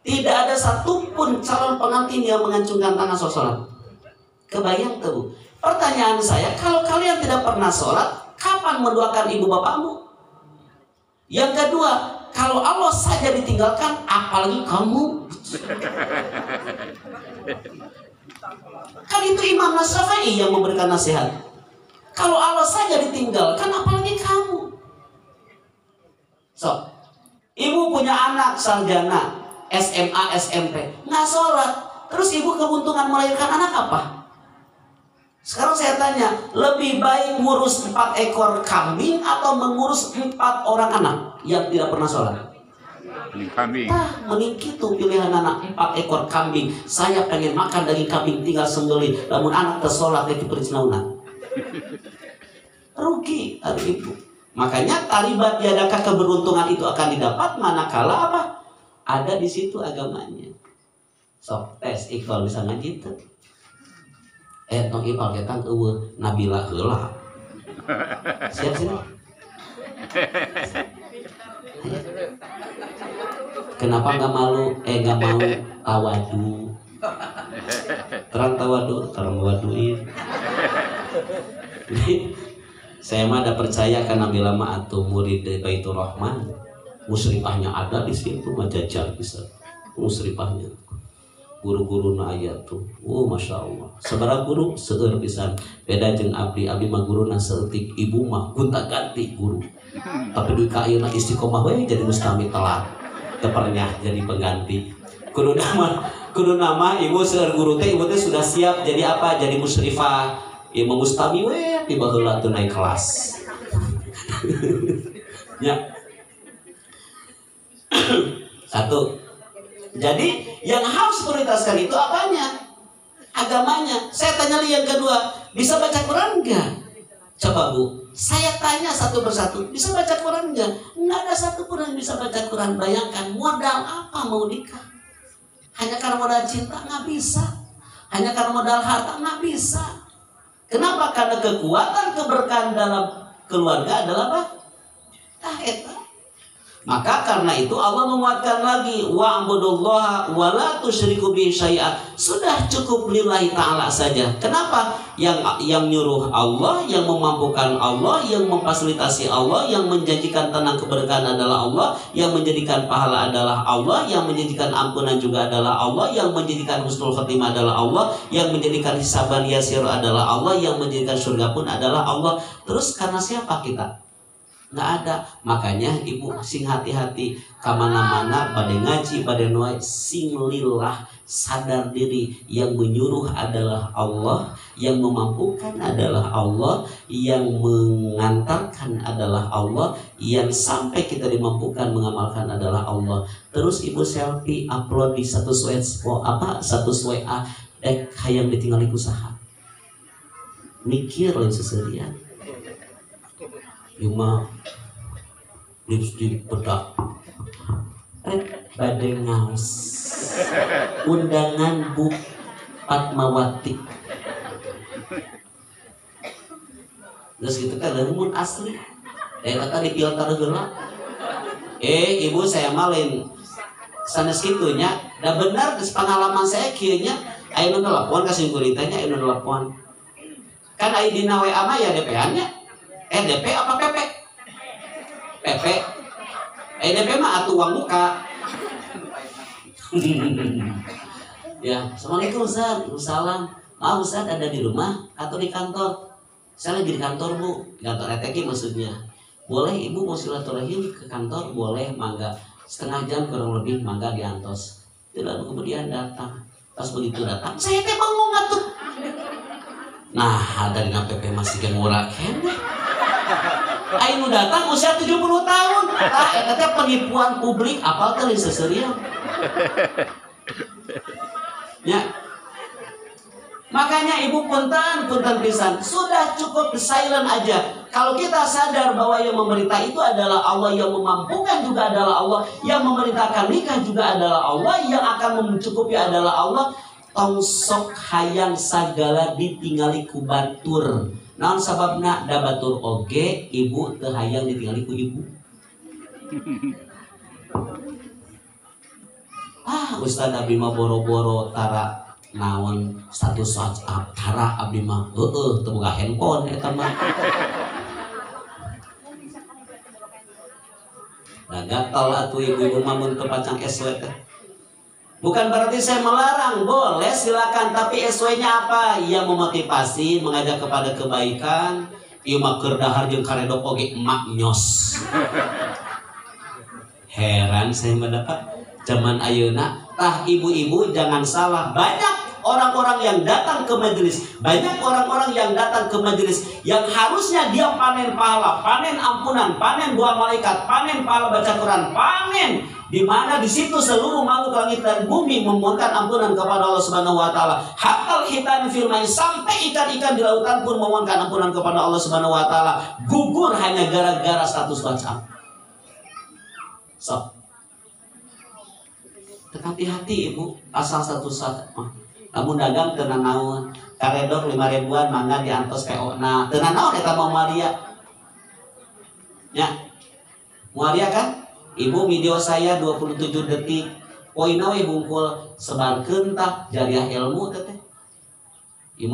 Tidak ada satupun calon pengantin yang mengacungkan tangan sok sholat. Kebayang tuh. Pertanyaan saya, kalau kalian tidak pernah sholat, kapan mendoakan ibu bapakmu? Yang kedua, kalau Allah saja ditinggalkan, apalagi kamu? Kan itu Imam Syafi'i yang memberikan nasihat. Kalau Allah saja ditinggalkan, apalagi kamu? So, ibu punya anak sarjana, SMA, SMP, nggak sholat. Terus ibu keuntungan melahirkan anak apa? Sekarang saya tanya, lebih baik ngurus 4 ekor kambing atau mengurus 4 orang anak yang tidak pernah sholat? Kambing. Mending gitu pilihan anak 4 ekor kambing. Saya pengen makan daging kambing tinggal sembelih. Namun anak tersolat itu pericinaunan. Rugi hari ibu. Makanya taribat yadaka, keberuntungan itu akan didapat manakala apa? Ada di situ agamanya. Sok tes Iqbal bisa ngaji tuh. Tong Iqbal ketang eueuh Nabila heula. Siap sini. Kenapa nggak malu? Nggak mau tawadu. Terang tawadu, terang waduin. Saya mah ada percaya karena Nabila mah atuh murid dari Baitur Rahman. Musrifahnya ada di situ, mah jajar bisa. Musrifahnya. guru-guru na aya tuh. Masya Allah. Sabaraha guru seueur pisan. Beda jeung abdi mah guruna seeutik, ibu mah gonta-ganti guru. Tapi duit ka ayeuna istiqomah we jadi mustami telat. Teu pernah jadi pengganti. Kudu nama ibu seueur guru teh ibu teh sudah siap jadi apa? Jadi musyrifah. Ibu mustami we tiba heula teu naik kelas. Ya. Satu. Jadi yang harus prioritaskan itu apanya? Agamanya. Saya tanya yang kedua, bisa baca Quran enggak? Coba Bu, saya tanya satu persatu, bisa baca Quran enggak? Enggak ada satu pun yang bisa baca Quran. Bayangkan modal apa mau nikah? Hanya karena modal cinta nggak bisa. Hanya karena modal harta nggak bisa. Kenapa? Karena kekuatan keberkahan dalam keluarga adalah apa? Eta. Maka karena itu Allah menguatkan lagi wa'budullaha wa la tusyriku bihi syai'a. Sudah cukup lillahi ta'ala saja. Kenapa? Yang nyuruh Allah, yang memampukan Allah, yang memfasilitasi Allah, yang menjanjikan tenang keberkahan adalah Allah, yang menjadikan pahala adalah Allah, yang menjadikan ampunan juga adalah Allah, yang menjadikan husnul khotimah adalah Allah, yang menjadikan hisaban yasir adalah Allah, yang menjadikan surga pun adalah Allah. Terus karena siapa kita? Nggak ada. Makanya ibu sing hati-hati kamana-mana pada ngaji pada nuai sing lillah, sadar diri yang menyuruh adalah Allah, yang memampukan adalah Allah, yang mengantarkan adalah Allah, yang sampai kita dimampukan mengamalkan adalah Allah. Terus ibu selfie upload di status WA dek hayang ditinggali usaha mikir lain seserian cuma lipstick bedak badai ngaos undangan Bu Fatmawati terus gitu kan lamun asli kata di filter heula ibu saya malin sanes kitunya da benar pengalaman saya kieu nya aya nu telepon ka singkuritanya aya nu telepon kan aya dina WA mah ya DP-nya DP apa PP? PP. DP mah atuh uang muka. Ya, assalamualaikum Ustaz. Waalaikumsalam. Maaf Ustaz ada di rumah atau di kantor? Saya lagi di kantor Bu, di kantor ETK maksudnya. Boleh Ibu mau silaturahim ke kantor? Boleh, mangga. Setengah jam kurang lebih mangga diantos. Lalu kemudian datang. Pas begitu datang, saya teh bengong atuh. Nah, dari PP masih ge murah kene. Aing datang usia 70 tahun. Eta teh penipuan publik apal teh seserian. Ya. Makanya ibu punten pisan. Sudah cukup silent aja. Kalau kita sadar bahwa yang memerintah itu adalah Allah, yang memampukan juga adalah Allah, yang memerintahkan nikah juga adalah Allah, yang akan mencukupi adalah Allah. Tong sok hayang sagala ditinggali ku batur. Naon sababna da batur oge ibu teu hayang ditinggali ku ibu. Ustaz abdi mah boro-boro tara naon status WhatsApp tara abdi mah teu boga handphone eta mah. Da gatal atuh ibu-ibu mah mun teu pacang SW teh. Bukan berarti saya melarang, boleh silakan, tapi SW-nya apa? Yang memotivasi, mengajak kepada kebaikan. Ieu mah keur dahar jeung karedok oge emak nyos. Heran saya mendapat zaman ayeuna, tah ibu-ibu jangan salah, banyak orang-orang yang datang ke majelis, banyak orang-orang yang datang ke majelis yang harusnya dia panen pahala, panen ampunan, panen doa malaikat, panen pahala baca Quran, panen di mana di situ seluruh makhluk langit dan bumi memohonkan ampunan kepada Allah Subhanahu wa taala. Hatal hitan fil mai, sampai ikan-ikan di lautan pun memohonkan ampunan kepada Allah Subhanahu wa taala. Gugur hanya gara-gara status WhatsApp. So. Hati-hati ibu, asal status WhatsApp. Namun dagang tenan naon, karedok 5.000-an mangga diantos PO. Nah, tenan naon eta mau Maria. Ya. Maria kan? Ibu video saya 27 detik. Poinna we bungkul sebarkeun tah jariah ilmu teh. Ieu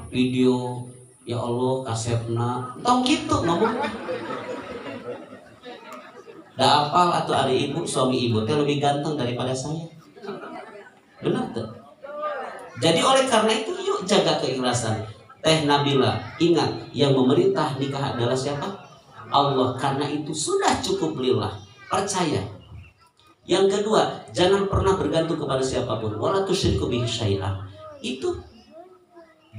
video ya Allah kasepna. Tong kitu ngomong. Da apal atuh ari ibu, suami ibu teh lebih ganteng daripada saya. Benar tuh. Jadi oleh karena itu yuk jaga keikhlasan. Teh Nabila, ingat yang memerintah nikah adalah siapa? Allah. Karena itu sudah cukup lillah. Percaya. Yang kedua, jangan pernah bergantung kepada siapapun. Wala tusyriku bihi syai'an. Itu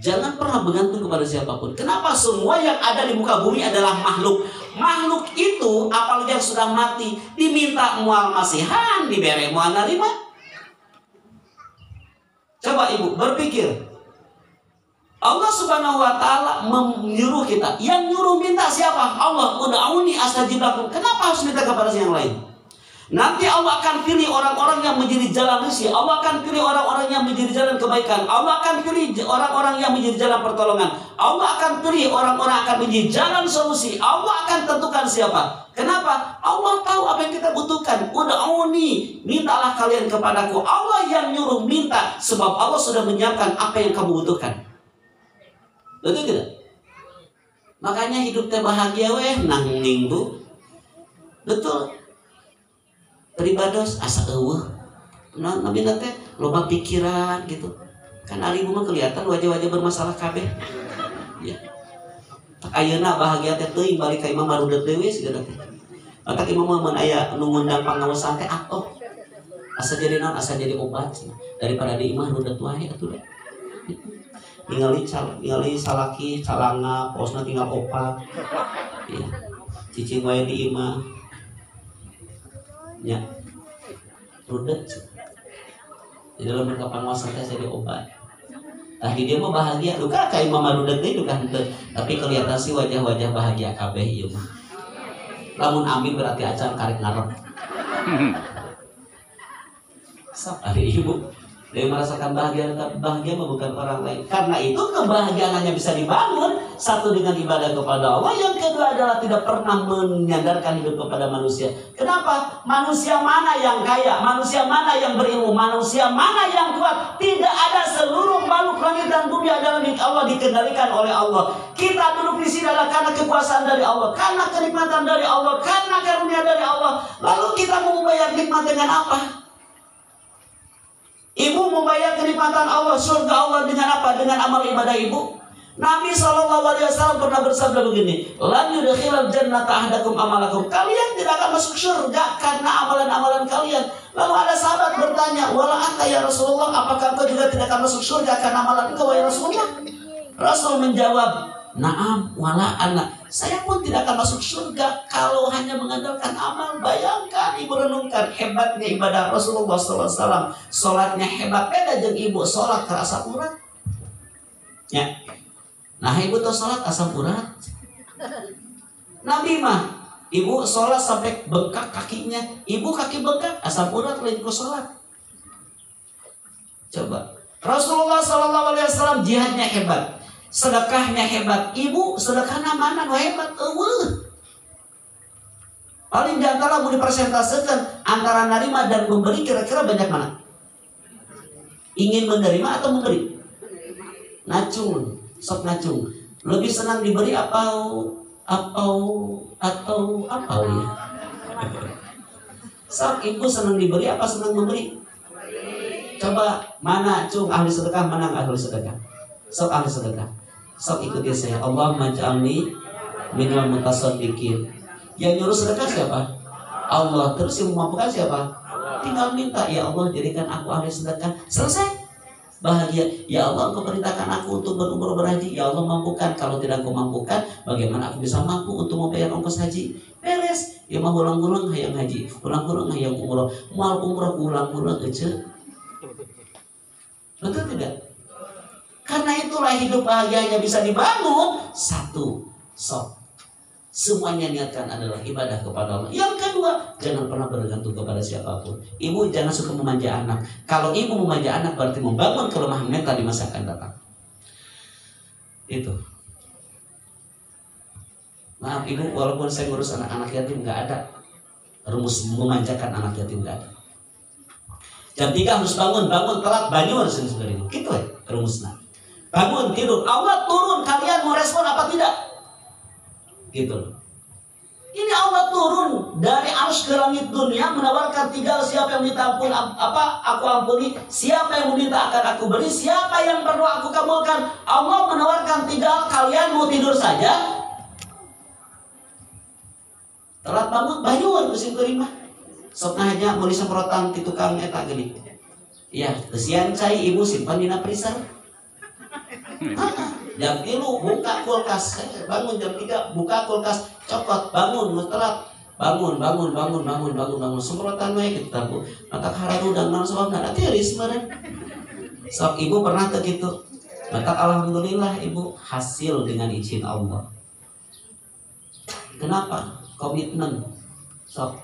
jangan pernah bergantung kepada siapapun. Kenapa? Semua yang ada di muka bumi adalah makhluk. Makhluk itu apalagi yang sudah mati, diminta mual masihan, diberi mual narima. Coba ibu berpikir. Allah Subhanahu wa taala menyuruh kita. Yang nyuruh minta siapa? Allah. Ud'auni astajib lakum. Kenapa harus minta kepada yang lain? Nanti Allah akan pilih orang-orang yang menjadi jalan rezeki. Allah akan pilih orang-orang yang menjadi jalan kebaikan. Allah akan pilih orang-orang yang menjadi jalan pertolongan. Allah akan pilih orang-orang yang akan menjadi jalan solusi. Allah akan tentukan siapa. Kenapa? Allah tahu apa yang kita butuhkan. Ud'auni, mintalah kalian kepadaku. Allah yang nyuruh minta, sebab Allah sudah menyiapkan apa yang kamu butuhkan. Betul tidak? Makanya hidup teh bahagia weh nangning bu. Betul. Peribados asa eueuh. Nah, nabi teh loba pikiran gitu. Kan ari mah kelihatan wajah-wajah bermasalah kabeh. Ya. Tak ayeuna bahagia teh teuing balik ka imam marudet deui sigana teh. Atak imam mah aya nu ngundang pangaosan teh atoh. Asa jadi naon, asa jadi obat daripada di imah rudet wae atuh deh. Ningali salaki calanga posna tinggal opat. Ya. Cicing wae di imah. Ya, rudet. Di dalam mereka penguasa teh jadi obat. Tadi dia mah bahagia, luka kayak mama rudet deh, luka henteu. Tapi kelihatan sih wajah-wajah bahagia kabeh ieu mah. Lamun amin berarti acan karek ngarep. Sok ari ibu. Dia merasakan bahagia mah bukan orang lain. Karena itu kebahagiaan hanya bisa dibangun satu dengan ibadah kepada Allah. Yang kedua adalah tidak pernah menyandarkan hidup kepada manusia. Kenapa? Manusia mana yang kaya? Manusia mana yang berilmu? Manusia mana yang kuat? Tidak ada. Seluruh makhluk langit dan bumi adalah milik Allah, dikendalikan oleh Allah. Kita duduk di sini adalah karena kekuasaan dari Allah, karena kenikmatan dari Allah, karena karunia dari Allah. Lalu kita mau membayar nikmat dengan apa? Ibu membayar kenikmatan Allah, surga Allah dengan apa? Dengan amal ibadah ibu. Nabi SAW pernah bersabda begini, lan yudkhilal jannata ahadakum amalakum. Kalian tidak akan masuk surga karena amalan-amalan kalian. Lalu ada sahabat bertanya, wala anta ya Rasulullah, apakah engkau juga tidak akan masuk surga karena amalan engkau ya Rasulullah? Rasul menjawab, naam wala ana. Saya pun tidak akan masuk surga kalau hanya mengandalkan amal. Bayangkan ibu renungkan hebatnya ibadah Rasulullah SAW. Sholatnya hebat, beda jeung ibu sholat ke asam urat. Ya. Nah ibu tuh sholat asam urat. Nabi mah ibu sholat sampai bengkak kakinya. Ibu kaki bengkak, asam urat lain ku sholat. Coba. Rasulullah SAW jihadnya hebat, sedekahnya hebat. Ibu sedekahnya mana nu hebat? Paling diantara mau dipresentasikan antara narima dan memberi, kira-kira banyak mana? Ingin menerima atau memberi? Nacung, sok nacung. Lebih senang diberi atau ya? Sok ibu senang diberi apa senang memberi? Coba mana cung ahli sedekah, mana ahli sedekah? Sok ahli sedekah. Sok ikuti saya. Allahumma ja'alni minal mutasaddiqin. Yang nyuruh sedekah siapa? Allah. Terus yang memampukan siapa? Tinggal minta, ya Allah jadikan aku ahli sedekah. Selesai. Bahagia. Ya Allah, Engkau perintahkan aku untuk berumrah berhaji. Ya Allah mampukan. Kalau tidak Engkau mampukan, bagaimana aku bisa mampu untuk membayar ongkos haji? Beres. Ya mah ulang-ulang hayang haji, ulang-ulang hayang umrah. Moal umrah ulang-ulang ece. Betul tidak? Karena itulah hidup bahagianya bisa dibangun satu, sok. Semuanya niatkan adalah ibadah kepada Allah. Yang kedua, jangan pernah bergantung kepada siapapun. Ibu jangan suka memanja anak. Kalau ibu memanja anak berarti membangun kelemahan mental di masa akan datang. Itu. Maaf ibu, walaupun saya ngurus anak-anak yatim nggak ada rumus memanjakan anak yatim, nggak ada. Jam 3 harus bangun telat banyu harus sebenarnya. Gitu ya rumusnya. Bangun tidur, Allah turun, kalian mau respon apa tidak? Gitu. Ini Allah turun dari arsy ke langit dunia menawarkan 3 hal. Siapa yang minta ampun, aku ampuni. Siapa yang meminta akan aku beri. Siapa yang perlu aku kabulkan. Allah menawarkan 3 hal. Kalian mau tidur saja, telat bangun bayuan kusim terima. Sok nanya mau disemprotan ti tukang eta geuning. Iya, kesian cai ibu simpan dina freezer. Jam 3 buka kulkas, bangun jam 3 buka kulkas, cokot, bangun telat, bangun, semprotan we kita Bu. Mata hararu dan naon ada tiris meureun. Sok ibu pernah teu kitu. Mata alhamdulillah ibu hasil dengan izin Allah. Kenapa? Komitmen. Sok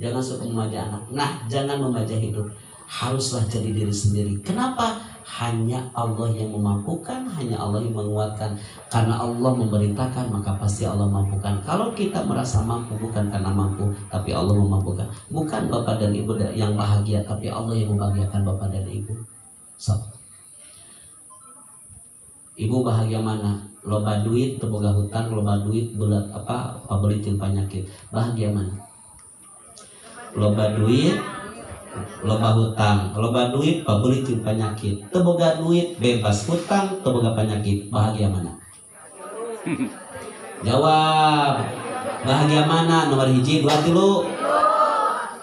jangan suka memajah anak. Nah, jangan memajah hidup. Haruslah jadi diri sendiri. Kenapa? Hanya Allah yang memampukan, hanya Allah yang menguatkan. Karena Allah memerintahkan, maka pasti Allah mampukan. Kalau kita merasa mampu, bukan karena mampu, tapi Allah memampukan. Bukan bapak dan ibu yang bahagia, tapi Allah yang membahagiakan bapak dan ibu. So, ibu bahagia mana? Loba duit, teboga hutang, loba duit, bulat pabelitin penyakit. Bahagia mana? Loba duit, loba hutang, loba duit, pabelitin penyakit. Teboga duit, bebas hutang, teboga penyakit. Bahagia mana? Jawab. Bahagia mana? Nomor 1, 2, 3.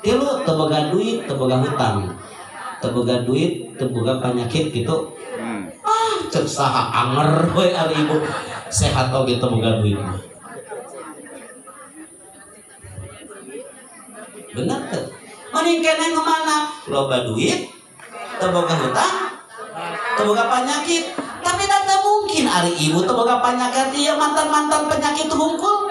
3 teboga duit, teboga hutang. Teboga duit, teboga penyakit gitu. Cek saha anger we ari ibu. Sehat oge teboga duit mah. Benar tuh. Mending kene kemana? Loba duit, teboga hutang, teboga penyakit. Tapi tak mungkin ari ibu teboga penyakit dia mantan penyakit hungkul.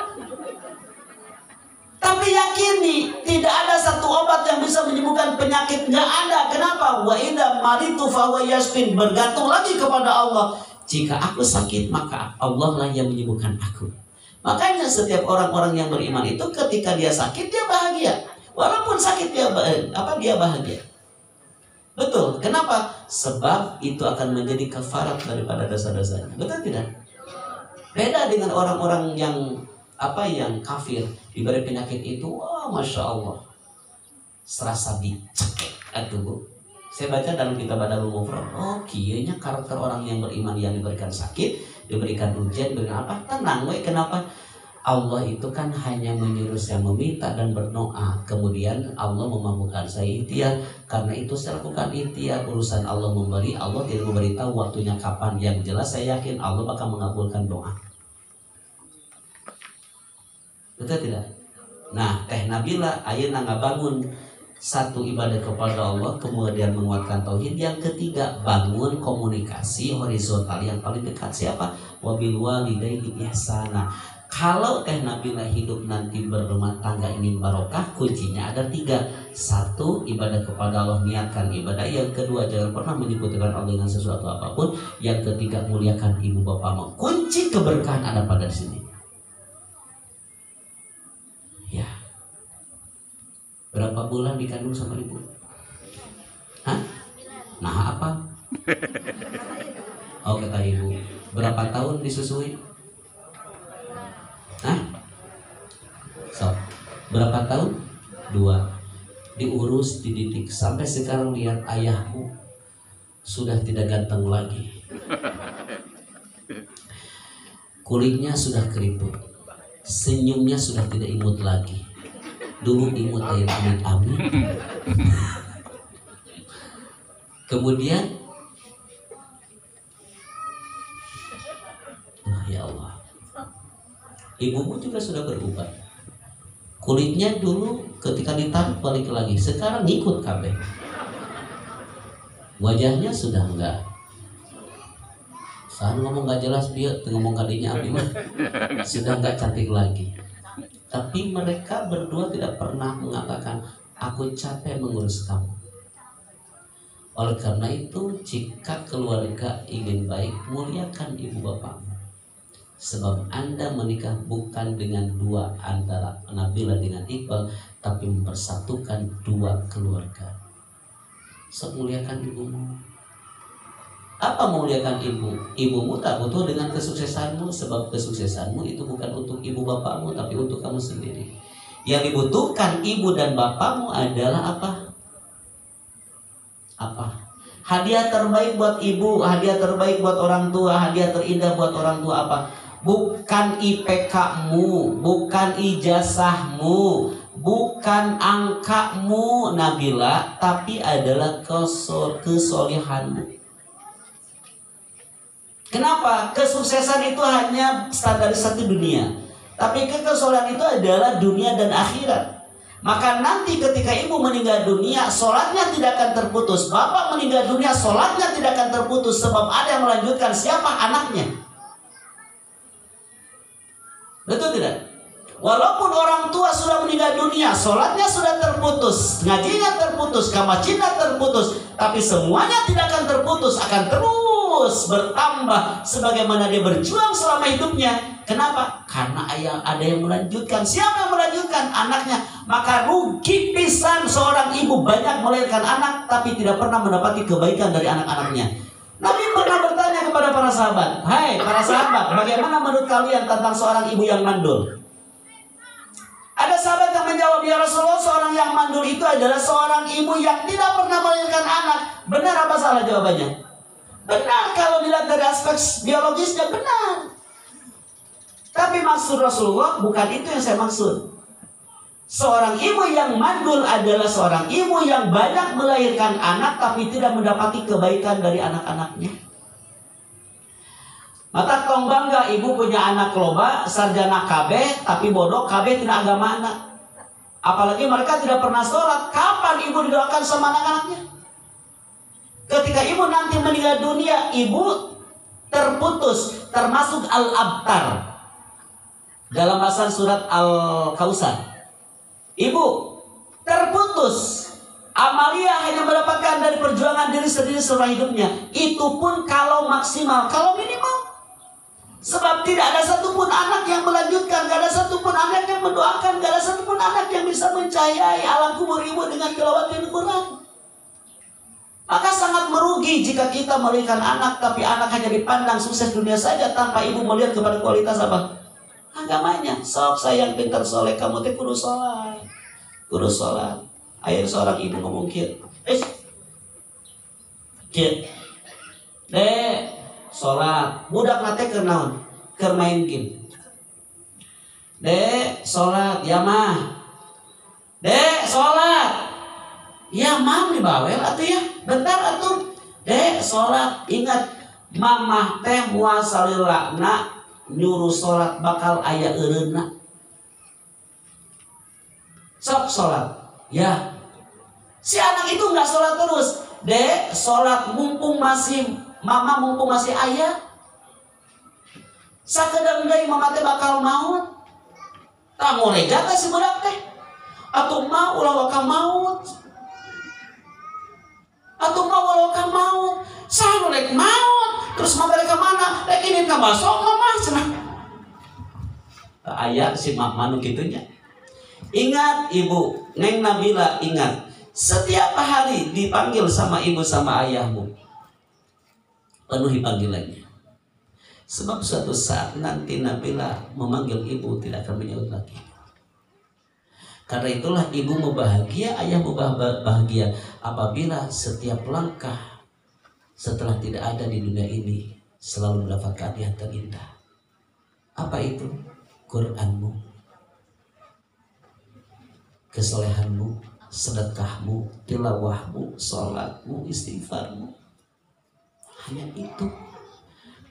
Tapi yakini tidak ada satu obat yang bisa menyembuhkan penyakit, nggak ada. Kenapa? Wa idza maritu fa huwa yashfin. Bergantung lagi kepada Allah. Jika aku sakit maka Allah lah yang menyembuhkan aku. Makanya setiap orang-orang yang beriman itu ketika dia sakit dia bahagia. Walaupun sakit dia bahagia. Betul. Kenapa? Sebab itu akan menjadi kafarat daripada dosa-dosanya. Betul tidak? Beda dengan orang-orang yang kafir diberi penyakit itu, wah masya Allah, serasa dicekek. Aduh Bu, saya baca dalam kitab Badalul Mufrad. Oh kiyanya karakter orang yang beriman yang diberikan sakit, diberikan ujian, diberikan apa? Tenang we. Kenapa? Allah itu kan hanya menyuruh saya meminta dan berdoa. Kemudian Allah memampukan saya ikhtiar. Karena itu saya lakukan ikhtiar. Urusan Allah memberi, Allah tidak memberitahu waktunya kapan. Yang jelas saya yakin Allah bakal mengabulkan doa. Betul tidak? Nah, Teh Nabila ayeuna ngabangun satu ibadah kepada Allah, kemudian menguatkan tauhid. Yang ketiga, bangun komunikasi horizontal yang paling dekat. Siapa? Wabil walidaini ihsana. Kalau Teh Nabila hidup nanti berumah tangga ingin barokah, kuncinya ada 3. 1, ibadah kepada Allah, niatkan ibadah. Yang kedua, jangan pernah menyebutkan Allah dengan sesuatu apapun. Yang ketiga, muliakan ibu bapakmu. Kunci keberkahan ada pada sini. Ya. Berapa bulan dikandung sama ibu? Hah? Nah apa? Oh kata ibu. Berapa tahun disusui? Hah? So, berapa tahun? 2. Diurus, dididik. Sampai sekarang lihat ayahmu sudah tidak ganteng lagi. Kulitnya sudah keriput. Senyumnya sudah tidak imut lagi. Dulu imut air amit-amit. Kemudian ya Allah, ibumu juga sudah berubah. Kulitnya dulu ketika ditarik balik lagi, sekarang ngikut kabeh. Wajahnya sudah enggak. Saat ngomong gak jelas dia ngomong kadinya abdi mah sudah enggak cantik lagi. Tapi mereka berdua tidak pernah mengatakan aku capek mengurus kamu. Oleh karena itu, jika keluarga ingin baik, muliakan ibu bapakmu. Sebab Anda menikah bukan dengan dua antara Nabila dengan Iqbal, tapi mempersatukan dua keluarga. So, muliakan ibumu. Apa memuliakan ibu? Ibumu tak butuh dengan kesuksesanmu, sebab kesuksesanmu itu bukan untuk ibu bapakmu, tapi untuk kamu sendiri. Yang dibutuhkan ibu dan bapakmu adalah apa? Apa? Hadiah terbaik buat ibu, hadiah terbaik buat orang tua, hadiah terindah buat orang tua apa? Bukan IPK-mu, bukan ijazahmu, bukan angkamu Nabila, tapi adalah kesolehanmu. Kenapa? Kesuksesan itu hanya standarisasi dunia, tapi kesolehan itu adalah dunia dan akhirat. Maka nanti ketika ibu meninggal dunia, sholatnya tidak akan terputus. Bapak meninggal dunia, sholatnya tidak akan terputus, sebab ada yang melanjutkan. Siapa? Anaknya. Betul tidak? Walaupun orang tua sudah meninggal dunia, sholatnya sudah terputus, ngajinya terputus, kamacina terputus, tapi semuanya tidak akan terputus, akan terus bertambah sebagaimana dia berjuang selama hidupnya. Kenapa? Karena ada yang melanjutkan. Siapa yang melanjutkan? Anaknya. Maka rugi pisan seorang ibu banyak melahirkan anak tapi tidak pernah mendapati kebaikan dari anak-anaknya. Nabi pernah bertanya kepada para sahabat, "Hai para sahabat, bagaimana menurut kalian tentang seorang ibu yang mandul?" Ada sahabat yang menjawab, "Ya Rasulullah, seorang yang mandul itu adalah seorang ibu yang tidak pernah melahirkan anak." Benar apa salah jawabannya? Benar, kalau dilihat dari aspek biologisnya benar. Tapi maksud Rasulullah bukan itu yang saya maksud. Seorang ibu yang mandul adalah seorang ibu yang banyak melahirkan anak tapi tidak mendapati kebaikan dari anak-anaknya. Maka tong bangga ibu punya anak loba, sarjana KB tapi bodoh, KB tidak agama anak. Apalagi mereka tidak pernah sholat. Kapan ibu didoakan sama anak-anaknya? Ketika ibu nanti meninggal dunia, ibu terputus, termasuk al-abtar dalam bahasan surat Al-Kausar. Ibu terputus, amalia hanya mendapatkan dari perjuangan diri sendiri selama hidupnya. Itu pun kalau maksimal, kalau minimal. Sebab tidak ada satupun anak yang melanjutkan, tidak ada satupun anak yang mendoakan, tidak ada satupun anak yang bisa mencahayai alam kubur ibu dengan tilawat Al-Quran. Maka sangat merugi jika kita melahirkan anak tapi anak hanya dipandang sukses dunia saja tanpa ibu melihat kepada kualitas apa? Agamanya. Sok sayang pintar soleh, kamu teh kudu sholat. Kudu sholat. Akhir seorang ibu ngomong kieu. Kieu. Dek, sholat. Budak nate keur naon? Keur main game. Dek, sholat. Ya mah. Dek, sholat. Ya mam di bawel atuh ya. Bentar atuh. Dek sholat. Ingat, mamah teh moal salilakna nyuruh sholat bakal aya eureunna. Sok sholat. Ya. Si anak itu nggak sholat terus. Dek sholat mumpung masih mama, mumpung masih ayah. Sakedeung deui mama teh bakal maut. Tah moreja teh si budak teh. Atuh mah ulah wakal maut. Atau mau walau maut, saya rek maut, terus mau mereka mana? Rek ini tambah sok mama cenah. Ayah si mak manu gitunya. Ingat ibu, Neng Nabila ingat, setiap hari dipanggil sama ibu sama ayahmu. Penuhi panggilannya. Sebab suatu saat nanti Nabila memanggil ibu tidak akan menyaut lagi. Karena itulah ibu mau bahagia, ayah mau bahagia apabila setiap langkah setelah tidak ada di dunia ini selalu mendapatkan hadiah terindah. Apa itu? Quranmu, kesolehanmu, sedekahmu, tilawahmu, sholatmu, istighfarmu. Hanya itu.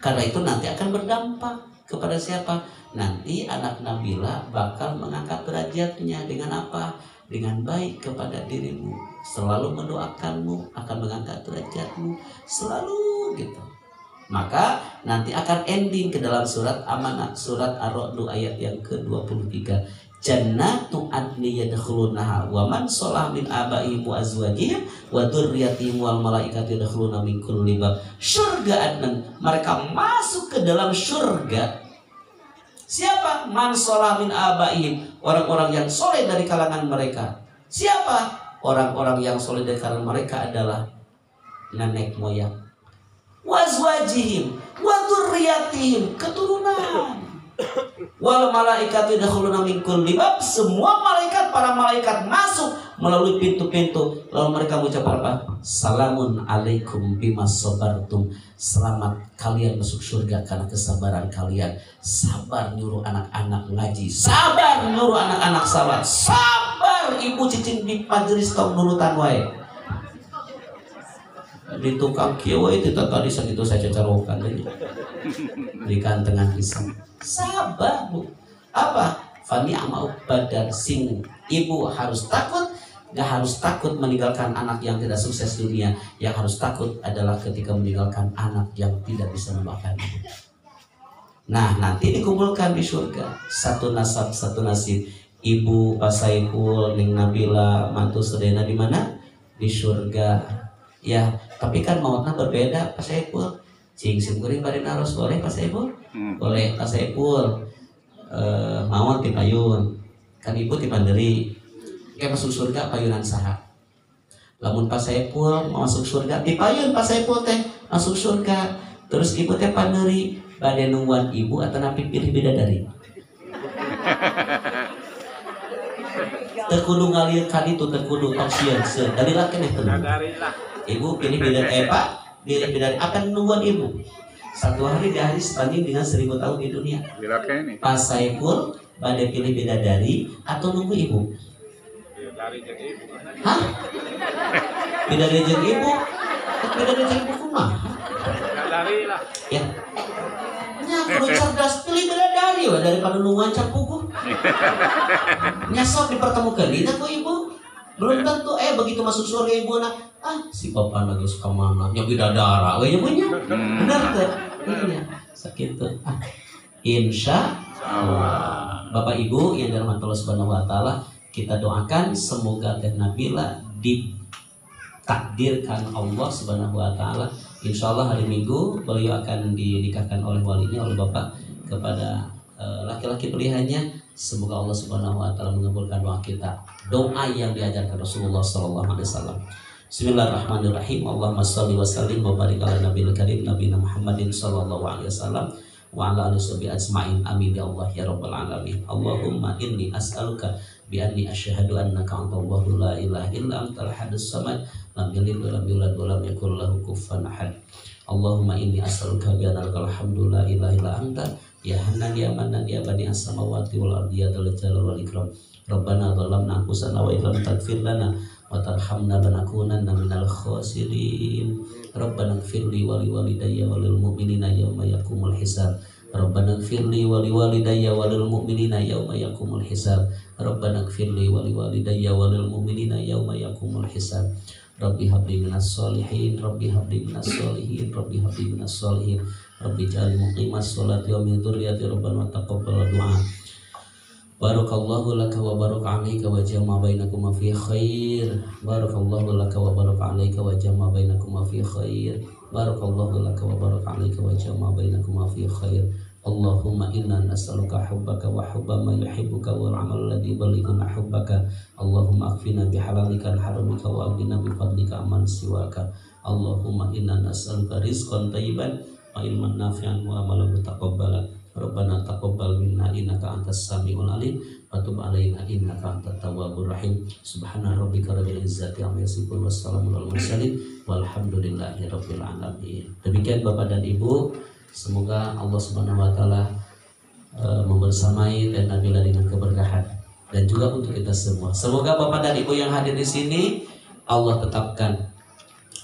Karena itu nanti akan berdampak kepada siapa? Nanti anak Nabila bakal mengangkat derajatnya dengan apa? Dengan baik kepada dirimu, selalu mendoakanmu, akan mengangkat derajatmu, selalu gitu. Maka nanti akan ending ke dalam surat Amanah, surat Ar-Ra'd ayat yang ke-23. Jannatu adni yadkhulunaha wa man shalah min abaihim wa azwajihim wa dzurriyyatihim wal malaikatu yadkhuluna min kulli bab. Surga adnan, mereka masuk ke dalam surga. Siapa? Man shalah min abaihim, orang-orang yang soleh dari kalangan mereka. Siapa? Orang-orang yang soleh dari kalangan mereka adalah nenek moyang. wazwajihim wa dzurriyyatihim, keturunan. Wal malaikatu yadkhuluna min kulli bab, semua malaikat, para malaikat masuk melalui pintu-pintu. Lalu mereka mengucap apa? Salamun alaikum bima sabartum, selamat kalian masuk surga karena kesabaran kalian. Sabar nyuruh anak-anak ngaji, sabar nyuruh anak-anak salat, sabar ibu cicing di majelis kaum nurutan wae. Di tukang kieu itu tadi sakitu saya cacarokan deui. Berikan tengah pisang. Sabar Bu. Apa? Fani amau badan sing ibu harus takut, gak harus takut meninggalkan anak yang tidak sukses dunia. Yang harus takut adalah ketika meninggalkan anak yang tidak bisa mendoakan ibu. Nah, nanti dikumpulkan di surga. Satu nasab, satu nasib. Ibu Pak Saiful, Ning Nabila, mantu Sedena di mana? Di surga. Ya, tapi kan mautnya berbeda Pak Saiful. Cing simkuring bari naros boleh Pak Saiful? Boleh Pak Saiful. Maut di payun. Kan ibu di Panderi. Kayak masuk surga payunan saha. Lamun Pak Saiful mau masuk surga di payun Pak Saiful teh masuk surga. Terus ibu teh Panderi bade nungguan ibu atau napi pilih bidadari. Terkudu ngalir kali itu terkudu opsian dari laki nih tenang. Ibu pilih bidadari Pak pilih bidadari akan nungguan ibu. Satu hari di hari sebanding dengan 1000 tahun di dunia. Pak Saiful bade pilih bidadari atau nunggu ibu? Hah? Bidadari jeung ibu? Bidadari jeung ibu kumaha? Bidadari lah. Ya. Nya kudu cerdas pilih bidadari we daripada nungguan cap puguh. Nya sok dipertemukeun dina ku ibu. Belum tentu begitu masuk surga ibu si papa lagi suka mana nya bidadara we nya punya. Benar teh. Iya, sakitu. Insya Allah. Bapak Ibu yang dirahmati Allah Subhanahu wa taala, kita doakan semoga Teh Nabila ditakdirkan Allah Subhanahu wa taala. Insyaallah hari Minggu beliau akan dinikahkan oleh walinya, oleh Bapak kepada laki-laki pilihannya. Semoga Allah Subhanahu wa taala mengabulkan doa kita. Doa yang diajarkan Rasulullah sallallahu alaihi wasallam. Bismillahirrahmanirrahim. Allahumma shalli wa sallim wa barik ala nabiyil karim nabiyina Muhammadin sallallahu alaihi wasallam wa ala alihi washabihi ajmain. Amin ya Allah ya rabbal alamin. Allahumma inni as'aluka bi anni asyhadu annaka antallahu la ilaha illa antal ahadus samad lam yalid wa lam yulad wa lam yakul lahu kufuwan ahad. Allahumma inni as'aluka bi annaka alhamdu la ilaha illa anta ya Hannan ya Mannan ya bani as-samawati wal ardi ya dzal jalali wal ikram. Rabbana dhalamna anfusana wa illam taghfir lana wa tarhamna lanakunanna minal khasirin. Rabbana ighfirli wa liwalidayya wa lil mu'minina yauma yaqumul hisab. Rabbana ighfirli wa liwalidayya wa lil mu'minina yauma yaqumul hisab. Rabbana ighfirli wa liwalidayya wa lil mu'minina yauma yaqumul hisab. Rabbi habli minas solihin, Rabbi habli minas solihin, Rabbi habli minas solihin, Rabbi ja'alni muqimas sholati wa min dzurriyyati Rabbana taqabbal du'a. Barakallahu laka wa baraka alaika wa jama bainakuma fi khair. Barakallahu laka wa baraka alaika wa jama bainakuma fi khair. Barakallahu laka wa baraka alaika wa jama bainakuma fi khair. Allahumma inna nas'aluka hubbaka wa hubba man yuhibbuka wal amal alladhi yuballighuna hubbaka. Allahumma akfina bihalalika an haramika wa aghnina bi fadlika amman siwaka. Allahumma inna nas'aluka rizqan thayyiban wa ilman nafi'an wa amalan mutaqabbalan. Rabbana taqabbal minna innaka antas samiul alim wa tub alaina innaka antat tawwabur rahim. Subhana rabbika rabbil izzati amma yasifun wa salamun alal mursalin walhamdulillahi rabbil alamin. Demikian Bapak dan Ibu, semoga Allah Subhanahu wa taala membersamai dan Nabila dengan keberkahan dan juga untuk kita semua. Semoga Bapak dan Ibu yang hadir di sini Allah tetapkan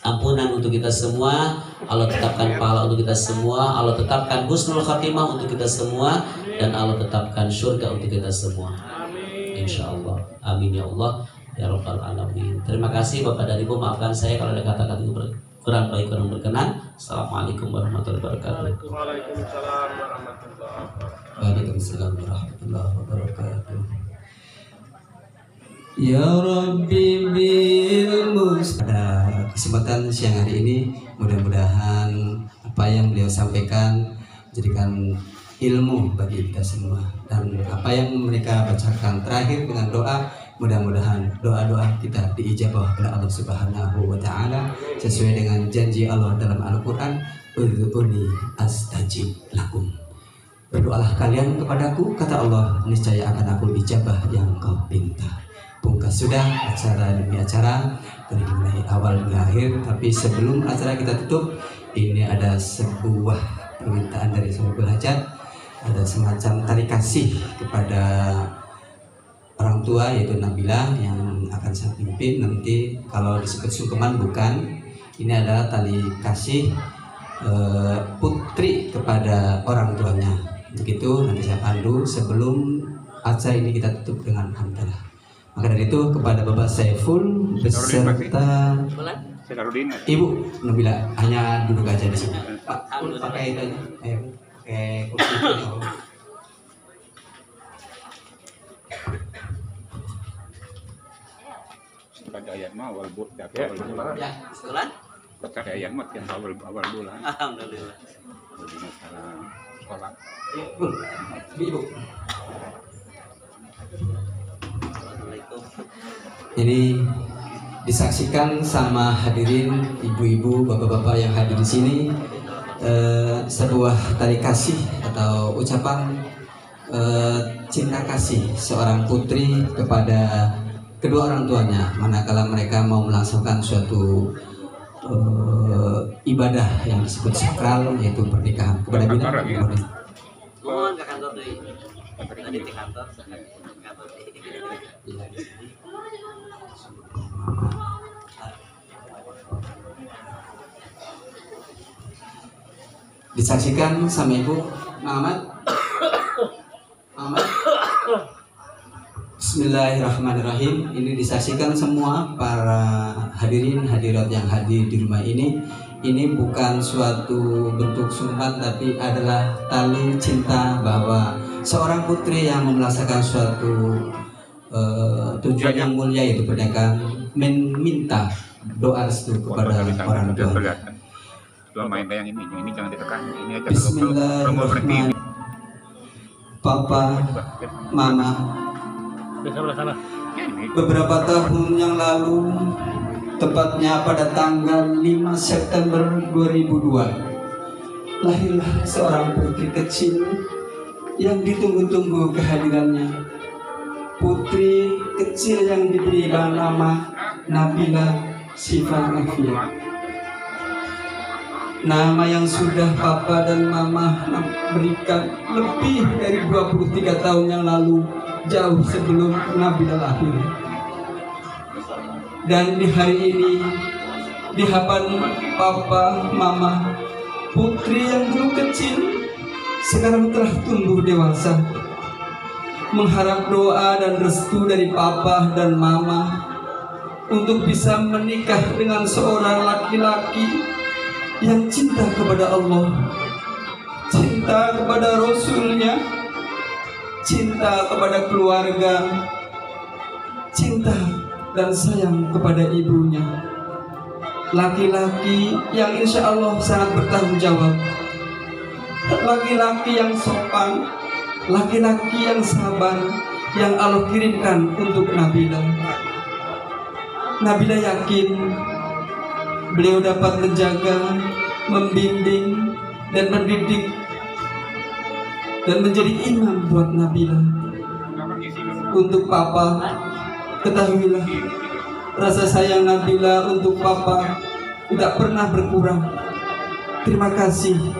ampunan untuk kita semua, Allah tetapkan pahala untuk kita semua, Allah tetapkan husnul khatimah untuk kita semua, dan Allah tetapkan surga untuk kita semua. Insya Allah. Amin ya Allah ya rabbal alamin. Terima kasih Bapak dan Ibu, maafkan saya kalau ada kata-kata kurang baik, kurang berkenan. Assalamualaikum warahmatullahi wabarakatuh. Waalaikumsalam warahmatullahi wabarakatuh. Ya Rabbi bil pada kesempatan siang hari ini, mudah-mudahan apa yang beliau sampaikan jadikan ilmu bagi kita semua, dan apa yang mereka bacakan terakhir dengan doa Mudah-mudahan doa-doa kita diijabah oleh Allah Subhanahu wa taala sesuai dengan janji Allah dalam Al-Qur'an, "Ud'uni astajib lakum." Berdoalah kalian kepadaku, kata Allah, niscaya akan aku ijabah yang kau pinta. Pungkas sudah acara demi acara dari mulai awal hingga akhir. Tapi sebelum acara kita tutup, ini ada sebuah permintaan dari Sohibul Hajat. Ada semacam tali kasih kepada orang tua, yaitu Nabila yang akan saya pimpin. Nanti kalau disebut sungkeman bukan, ini adalah tali kasih putri kepada orang tuanya. Begitu nanti saya pandu sebelum acara ini kita tutup dengan hamdalah. Maka dari itu kepada Bapak Saiful beserta Ibu Nabila, hanya duduk aja di sini. Pak, pakai itu aja. Pakai kursi ini. Pada ayat mah awal bulan. Ya, sekolah. Pada ayat mah yang awal bulan. Alhamdulillah. Jadi masalah sekolah. Ibu. Assalamualaikum. Ini disaksikan sama hadirin ibu-ibu, bapak-bapak yang hadir di sini, sebuah tali kasih atau ucapan cinta kasih seorang putri kepada kedua orang tuanya manakala mereka mau melangsungkan suatu ibadah yang disebut sakral, yaitu pernikahan. Kepada Bina, Mohon ke kantor deh. Tadi di kantor. Disaksikan sama Ibu Muhammad. Bismillahirrahmanirrahim. Ini disaksikan semua para hadirin hadirat yang hadir di rumah ini. Ini bukan suatu bentuk sumbangan, tapi adalah tali cinta bahwa seorang putri yang melaksanakan suatu tujuan yang mulia, yaitu pernikahan, meminta doa restu kepada orang tua. Cuma main yang ini jangan ditekan. Ini aja Bismillahirrahmanirrahim. Papa, Mama, beberapa tahun yang lalu, tepatnya pada tanggal 5 September 2002, lahirlah seorang putri kecil yang ditunggu-tunggu kehadirannya. Putri kecil yang diberi nama Nabila Syifa Nafia. Nama yang sudah Papa dan Mama berikan lebih dari 23 tahun yang lalu, jauh sebelum Nabila lahir. Dan di hari ini, di hadapan Papa, Mama, putri yang dulu kecil sekarang telah tumbuh dewasa, mengharap doa dan restu dari Papa dan Mama untuk bisa menikah dengan seorang laki-laki yang cinta kepada Allah, cinta kepada Rasul-Nya, cinta kepada keluarga, cinta dan sayang kepada ibunya. Laki-laki yang insya Allah sangat bertanggung jawab, laki-laki yang sopan, laki-laki yang sabar, yang Allah kirimkan untuk Nabila. Nabila yakin beliau dapat menjaga, membimbing, dan mendidik, dan menjadi imam buat Nabila. Untuk Papa, ketahuilah, rasa sayang Nabila untuk Papa tidak pernah berkurang. Terima kasih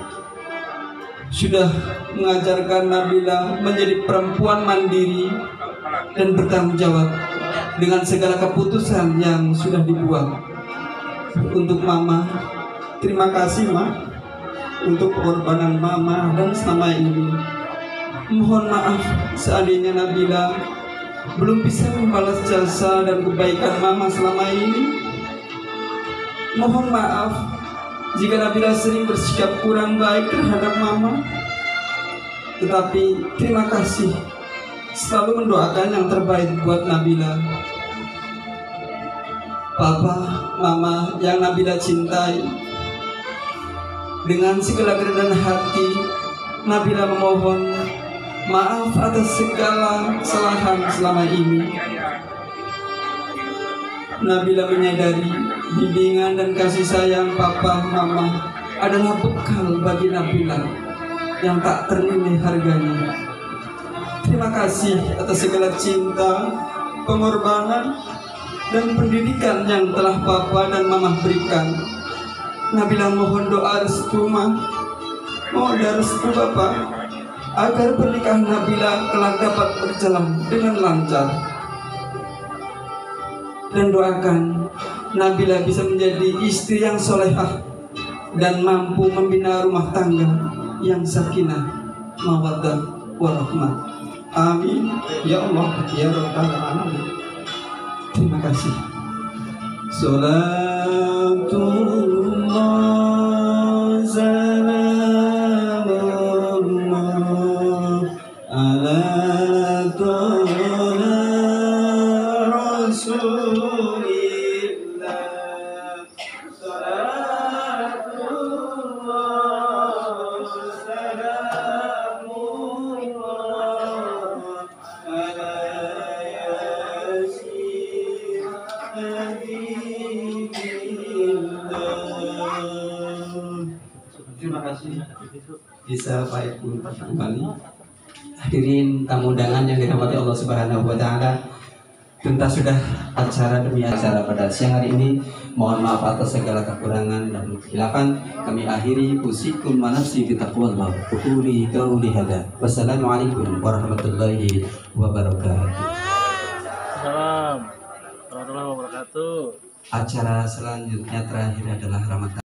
sudah mengajarkan Nabila menjadi perempuan mandiri dan bertanggung jawab dengan segala keputusan yang sudah dibuat. Untuk Mama, terima kasih Ma untuk pengorbanan Mama dan selama ini. Mohon maaf seandainya Nabila belum bisa membalas jasa dan kebaikan Mama selama ini. Mohon maaf jika Nabila sering bersikap kurang baik terhadap Mama. Tetapi terima kasih selalu mendoakan yang terbaik buat Nabila. Papa, Mama yang Nabila cintai, dengan segala kerendahan hati, Nabila memohon maaf atas segala kesalahan selama ini. Nabila menyadari bimbingan dan kasih sayang papa mama adalah bekal bagi Nabila yang tak ternilai harganya. Terima kasih atas segala cinta, pengorbanan, dan pendidikan yang telah papa dan mama berikan. Nabila mohon doa restu mohon doa restu Bapak agar pernikahan Nabila kelak dapat berjalan dengan lancar, dan doakan Nabila bisa menjadi istri yang solehah dan mampu membina rumah tangga yang sakinah, mawaddah, warahmah. Amin ya Allah ya Rabbal alamin. Terima kasih. Salatullah salamullah ala toha rasulillah. Salatullah salamullah ala yasin nabiillah. Terima kasih bisa Pak Ibu kembali. Hadirin tamu undangan yang dirahmati Allah Subhanahu wa taala. Tuntas sudah acara demi acara pada siang hari ini. Mohon maaf atas segala kekurangan dan kehilafan. Kami akhiri usikum wa nafsi bi taqwallah. Quli qauli hada. Wassalamualaikum warahmatullahi wabarakatuh. Salam warahmatullahi wabarakatuh. Acara selanjutnya terakhir adalah Ramadan.